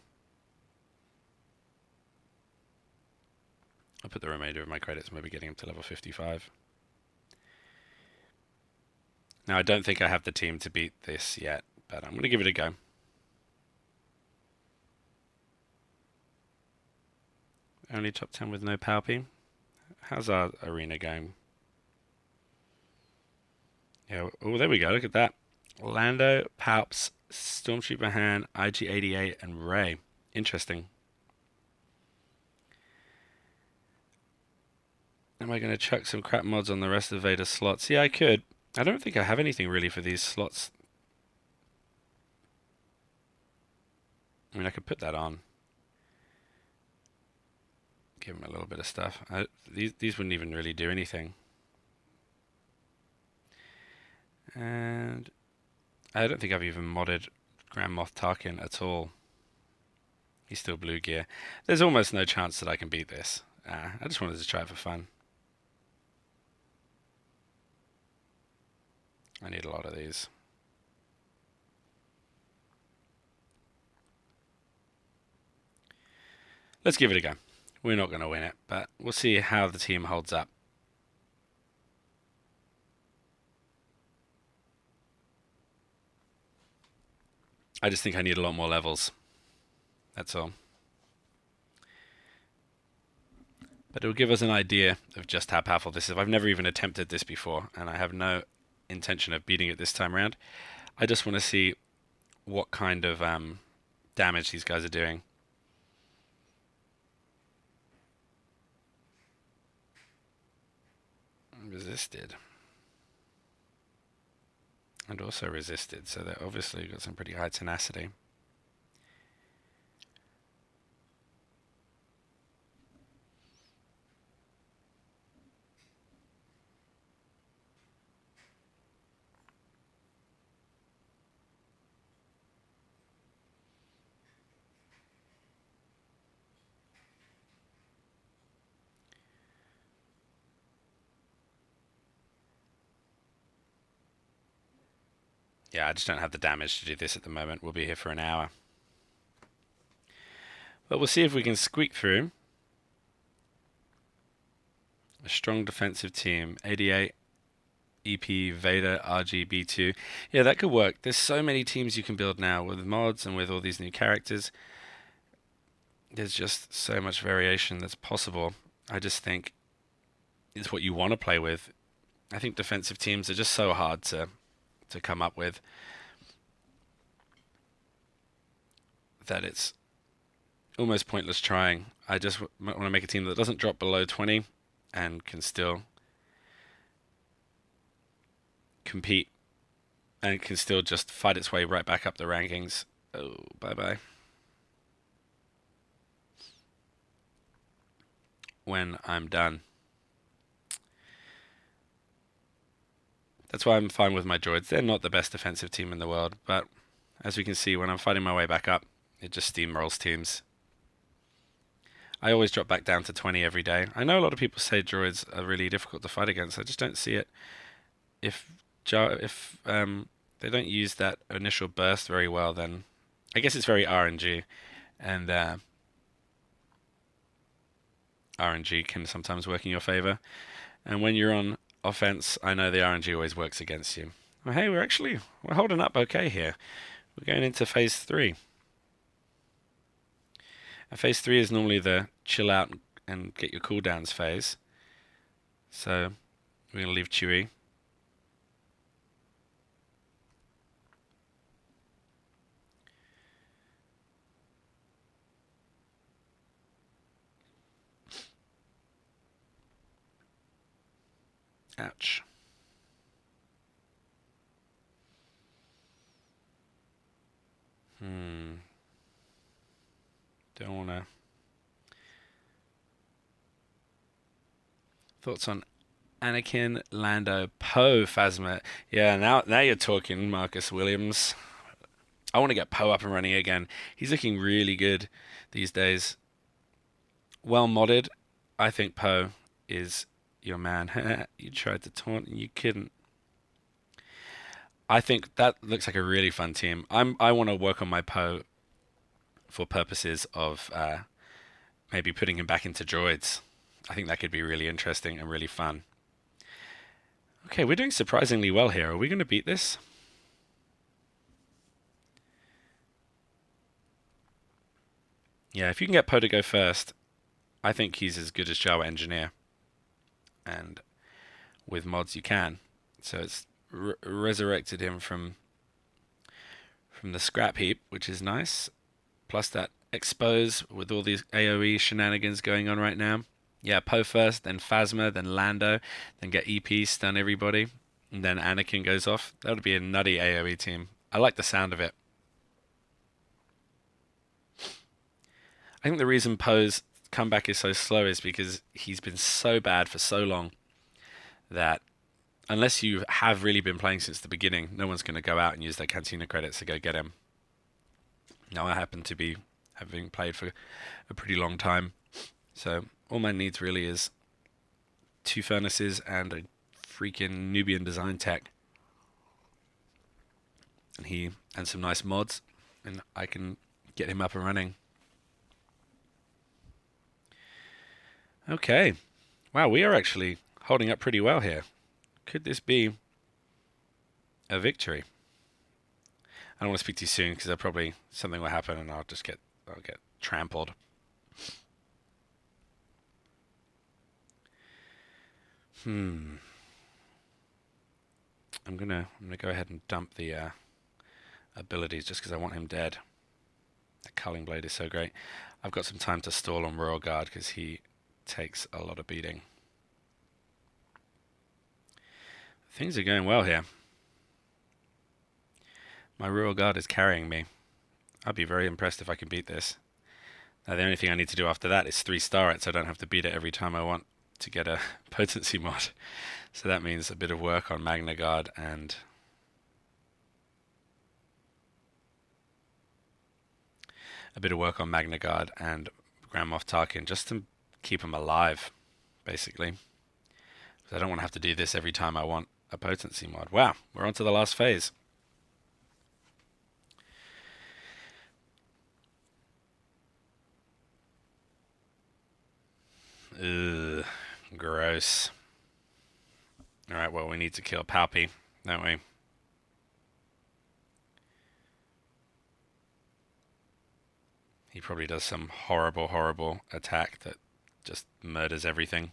I'll put the remainder of my credits, maybe getting him to level 55. Now, I don't think I have the team to beat this yet, but I'm going to give it a go. Only top 10 with no Palpy. How's our arena going? Yeah, oh, there we go. Look at that. Lando, Palps, Stormtrooper Han, IG-88, and Rey. Interesting. Am I going to chuck some crap mods on the rest of Vader's slots? Yeah, I could. I don't think I have anything really for these slots. I mean, I could put that on. Give him a little bit of stuff. These wouldn't even really do anything. And I don't think I've even modded Grand Moff Tarkin at all. He's still blue gear. There's almost no chance that I can beat this. I just wanted to try it for fun. I need a lot of these. Let's give it a go. We're not going to win it, but we'll see how the team holds up. I just think I need a lot more levels. That's all. But it will give us an idea of just how powerful this is. I've never even attempted this before, and I have no intention of beating it this time around. I just want to see what kind of damage these guys are doing. Resisted. And also resisted, so they're obviously got some pretty high tenacity. Yeah, I just don't have the damage to do this at the moment. We'll be here for an hour. But we'll see if we can squeak through. A strong defensive team. 88, EP, Vader, RG, B2. Yeah, that could work. There's so many teams you can build now with mods and with all these new characters. There's just so much variation that's possible. I just think it's what you want to play with. I think defensive teams are just so hard to come up with that it's almost pointless trying. I just want to make a team that doesn't drop below 20 and can still compete and can still just fight its way right back up the rankings. Oh, bye-bye. When I'm done. That's why I'm fine with my droids. They're not the best defensive team in the world, but as we can see, when I'm fighting my way back up, it just steamrolls teams. I always drop back down to 20 every day. I know a lot of people say droids are really difficult to fight against. I just don't see it. If they don't use that initial burst very well, then I guess it's very RNG, and RNG can sometimes work in your favor. And when you're on offense, I know the RNG always works against you. Well, hey, we're holding up okay here. We're going into phase 3. And phase 3 is normally the chill out and get your cooldowns phase. So we're going to leave Chewie. Ouch. Don't wanna. Thoughts on Anakin, Lando, Poe, Phasma? Yeah, now you're talking, Marcus Williams. I want to get Poe up and running again. He's looking really good these days. Well modded. I think Poe is your man. You tried to taunt and you couldn't. I think that looks like a really fun team. I want to work on my Poe for purposes of maybe putting him back into droids. I think that could be really interesting and really fun. Okay, we're doing surprisingly well here. Are we going to beat this? Yeah, if you can get Poe to go first, I think he's as good as Jawa Engineer. And with mods you can. So it's resurrected him from the scrap heap, which is nice. Plus that expose with all these AoE shenanigans going on right now. Yeah, Poe first, then Phasma, then Lando, then get EP, stun everybody, and then Anakin goes off. That would be a nutty AoE team. I like the sound of it. I think the reason Poe's comeback is so slow is because he's been so bad for so long that unless you have really been playing since the beginning, no one's going to go out and use their Cantina credits to go get him. Now, I happen to be having played for a pretty long time, so all my needs really is 2 furnaces and a freaking Nubian design tech. And some nice mods, and I can get him up and running. Okay. Wow, we are actually holding up pretty well here. Could this be a victory? I don't want to speak too soon because probably something will happen and I'll get trampled. I'm gonna go ahead and dump the abilities just because I want him dead. The Culling Blade is so great. I've got some time to stall on Royal Guard because he takes a lot of beating. Things are going well here. My Royal Guard is carrying me. I'd be very impressed if I can beat this. Now the only thing I need to do after that is 3-star it so I don't have to beat it every time I want to get a potency mod. So that means a bit of work on Magna Guard and Grand Moff Tarkin just to keep him alive, basically. Because I don't want to have to do this every time I want a potency mod. Wow, we're on to the last phase. Ugh, gross. Alright, well, we need to kill Palpy, don't we? He probably does some horrible, horrible attack that just murders everything.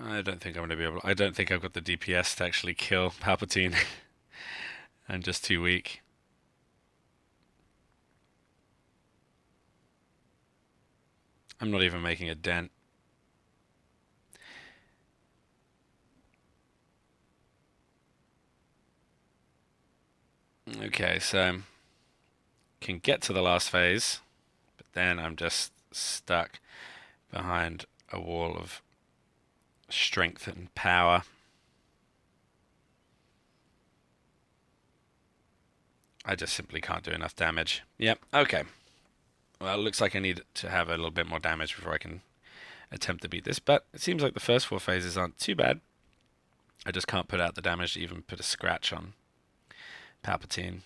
I don't think I'm going to be able. I don't think I've got the DPS to actually kill Palpatine. I'm just too weak. I'm not even making a dent. Okay, so can get to the last phase, but then I'm just stuck behind a wall of strength and power. I just simply can't do enough damage. Yep, okay. Well, it looks like I need to have a little bit more damage before I can attempt to beat this, but it seems like the first 4 phases aren't too bad. I just can't put out the damage to even put a scratch on Palpatine.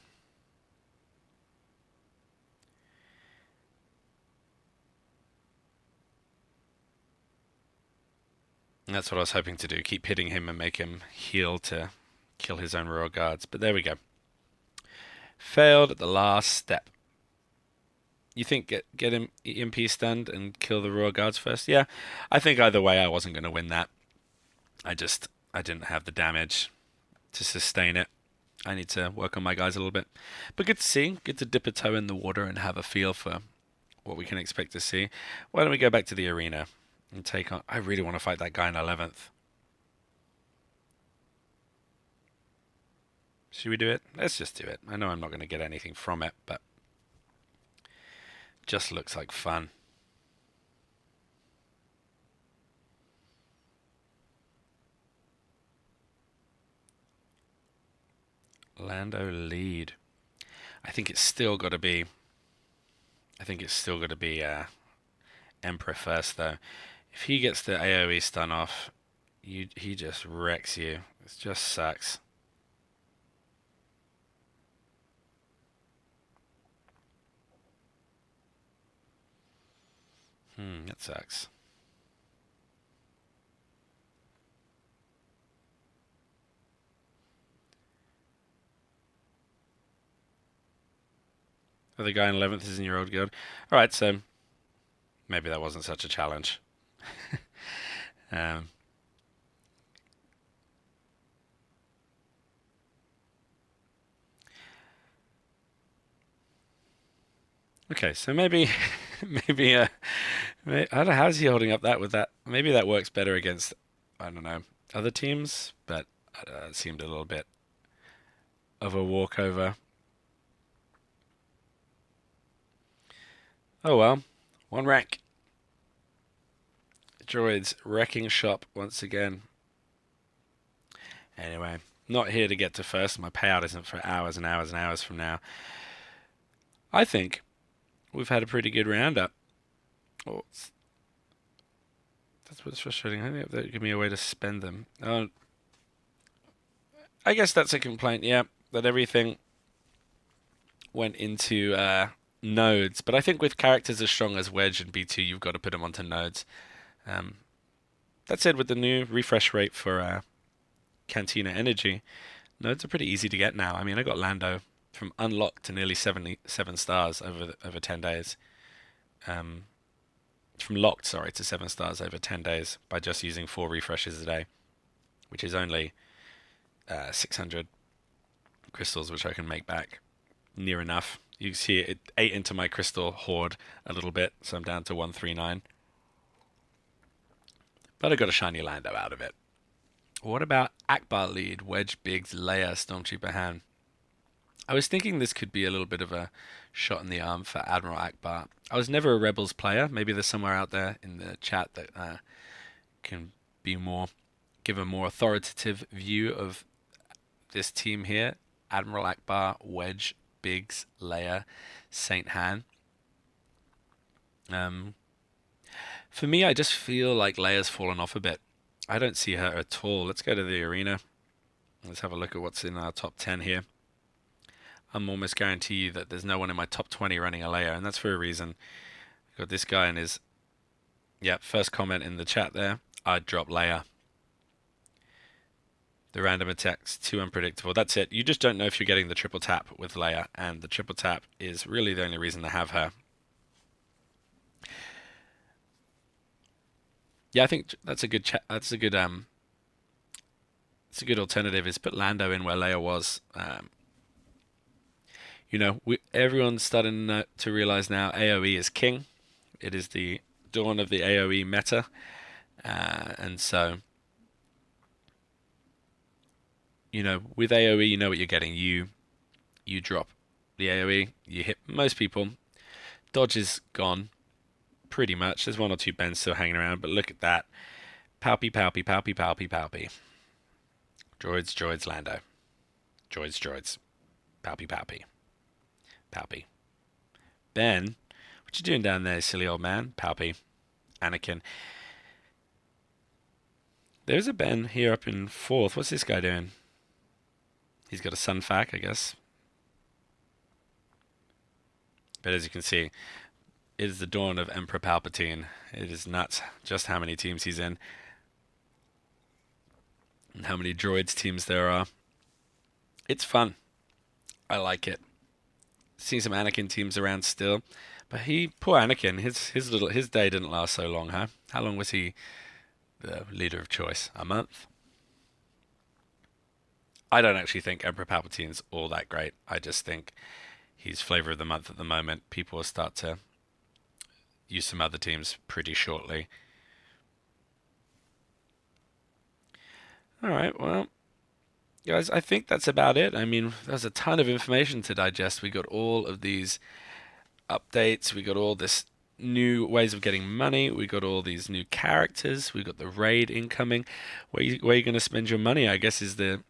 And that's what I was hoping to do, keep hitting him and make him heal to kill his own Royal Guards. But there we go. Failed at the last step. You think get him EMP stunned and kill the Royal Guards first? Yeah, I think either way I wasn't going to win that. I didn't have the damage to sustain it. I need to work on my guys a little bit. But good to see. Good to dip a toe in the water and have a feel for what we can expect to see. Why don't we go back to the arena and take on... I really want to fight that guy in 11th. Should we do it? Let's just do it. I know I'm not going to get anything from it, but just looks like fun. Lando lead. I think it's still got to be... Emperor first, though. If he gets the AoE stun off, he just wrecks you. It just sucks. That sucks. Oh, the guy in 11th is in your old guild. Alright, so maybe that wasn't such a challenge. um, okay, so maybe, maybe, I don't know, how's he holding up that with that? Maybe that works better against, I don't know, other teams, but it seemed a little bit of a walkover. Oh well, one rank. Droids wrecking shop once again. Anyway, not here to get to first. My payout isn't for hours and hours and hours from now. I think we've had a pretty good roundup. Oh, that's what's frustrating. I think they give me a way to spend them. I guess that's a complaint, yeah, that everything went into nodes. But I think with characters as strong as Wedge and B2, you've got to put them onto nodes. Um, that said, with the new refresh rate for Cantina Energy, nodes are pretty easy to get now. I mean, I got Lando from unlocked to nearly 77 stars over 10 days. From locked, sorry, to 7 stars over 10 days by just using 4 refreshes a day, which is only 600 crystals, which I can make back near enough. You see it ate into my crystal hoard a little bit, so I'm down to 139. But I got a shiny Lando out of it. What about Akbar lead, Wedge, Biggs, Leia, Stormtrooper Han? I was thinking this could be a little bit of a shot in the arm for Admiral Akbar. I was never a Rebels player. Maybe there's somewhere out there in the chat that can be more, give a more authoritative view of this team here. Admiral Akbar, Wedge, Biggs, Leia, Saint Han. For me, I just feel like Leia's fallen off a bit. I don't see her at all. Let's go to the arena. Let's have a look at what's in our top 10 here. I'm almost guarantee you that there's no one in my top 20 running a Leia, and that's for a reason. Got this guy and his, first comment in the chat there. I'd drop Leia. The random attacks, too unpredictable. That's it. You just don't know if you're getting the triple tap with Leia, and the triple tap is really the only reason to have her. Yeah, I think that's a good it's a good alternative is put Lando in where Leia was. Everyone's starting to realize now AoE is king. It is the dawn of the AoE meta, and so with AoE, you know what you're getting. You drop the AoE, you hit most people. Dodge is gone, pretty much. There's one or two bends still hanging around, but look at that. Palpy, palpy, palpy, palpy, palpy. Droids, droids, Lando. Droids, droids. Palpy, palpy. Palpy. Ben, what you doing down there, silly old man? Palpy. Anakin. There's a Ben here up in 4th. What's this guy doing? He's got a Sunfac, I guess. But as you can see, it is the dawn of Emperor Palpatine. It is nuts just how many teams he's in. And how many droids teams there are. It's fun. I like it. Seeing some Anakin teams around still, but poor Anakin, his day didn't last so long, huh? How long was he the leader of choice? A month? I don't actually think Emperor Palpatine's all that great. I just think he's flavor of the month at the moment. People will start to use some other teams pretty shortly. All right, well, guys, I think that's about it. I mean, there's a ton of information to digest. We got all of these updates, we got all this new ways of getting money, we got all these new characters, we got the raid incoming. Where you going to spend your money? I guess is the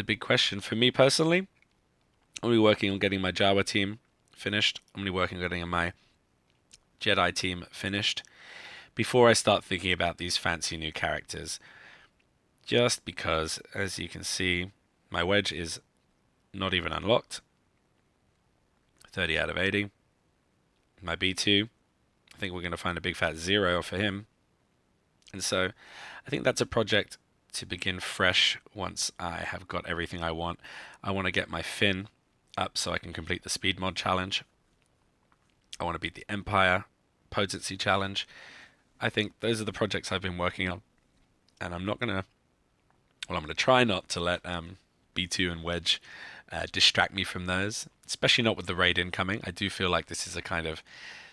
big question. For me personally, I'm gonna be working on getting my Jawa team finished. I'm gonna be working on getting my Jedi team finished before I start thinking about these fancy new characters. Just because, as you can see, my Wedge is not even unlocked. 30 out of 80. My B2, I think we're going to find a big fat 0 for him. And so I think that's a project to begin fresh once I have got everything I want. I want to get my Finn up so I can complete the speed mod challenge. I want to beat the Empire potency challenge. I think those are the projects I've been working on. And I'm not going to, well, I'm going to try not to let B2 and Wedge distract me from those, especially not with the raid incoming. I do feel like this is a kind of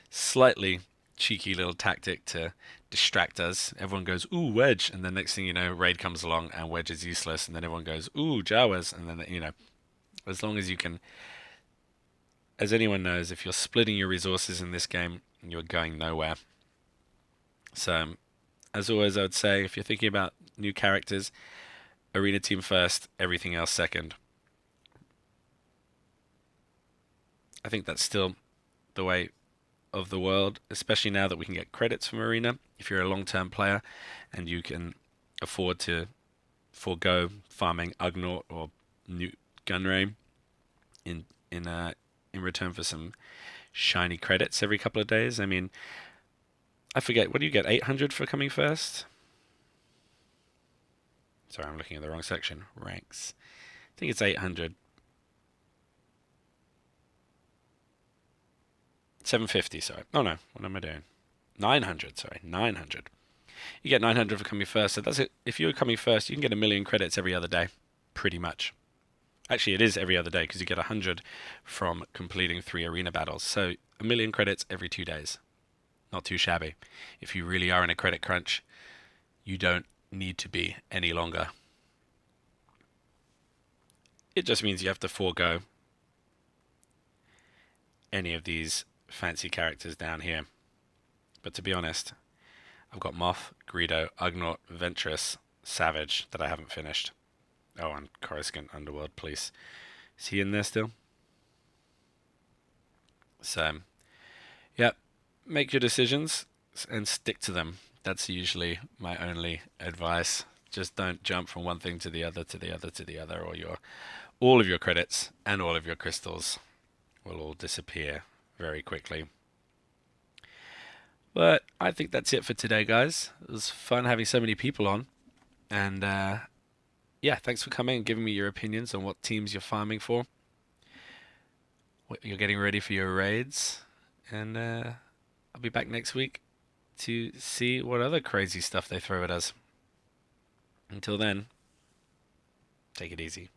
slightly cheeky little tactic to distract us. Everyone goes, ooh, Wedge, and then next thing you know, raid comes along and Wedge is useless, and then everyone goes, ooh, Jawas, and then, as long as you can, as anyone knows, if you're splitting your resources in this game, you're going nowhere. So, as always, I would say, if you're thinking about new characters, arena team first, everything else second. I think that's still the way of the world, especially now that we can get credits from Arena. If you're a long-term player and you can afford to forego farming Ugnaught or new Gunray in in in return for some shiny credits every couple of days. I mean, I forget, what do you get? 800 for coming first? Sorry, I'm looking at the wrong section. Ranks. I think it's 800. 750, sorry. Oh no, what am I doing? 900, sorry. 900. You get 900 for coming first. So that's it. If you're coming first, you can get 1,000,000 credits every other day. Pretty much. Actually, it is every other day because you get 100 from completing 3 arena battles. So 1,000,000 credits every 2 days. Not too shabby. If you really are in a credit crunch, you don't need to be any longer. It just means you have to forego any of these fancy characters down here. But to be honest, I've got Moth, Greedo, Ugnaught, Ventress, Savage that I haven't finished. Oh, and Coruscant Underworld Police. Is he in there still? So, yeah, make your decisions and stick to them. That's usually my only advice. Just don't jump from one thing to the other, to the other, to the other, or all of your credits and all of your crystals will all disappear very quickly. But I think that's it for today, guys. It was fun having so many people on. And yeah, thanks for coming and giving me your opinions on what teams you're farming for, what you're getting ready for your raids. And I'll be back next week to see what other crazy stuff they throw at us. Until then, take it easy.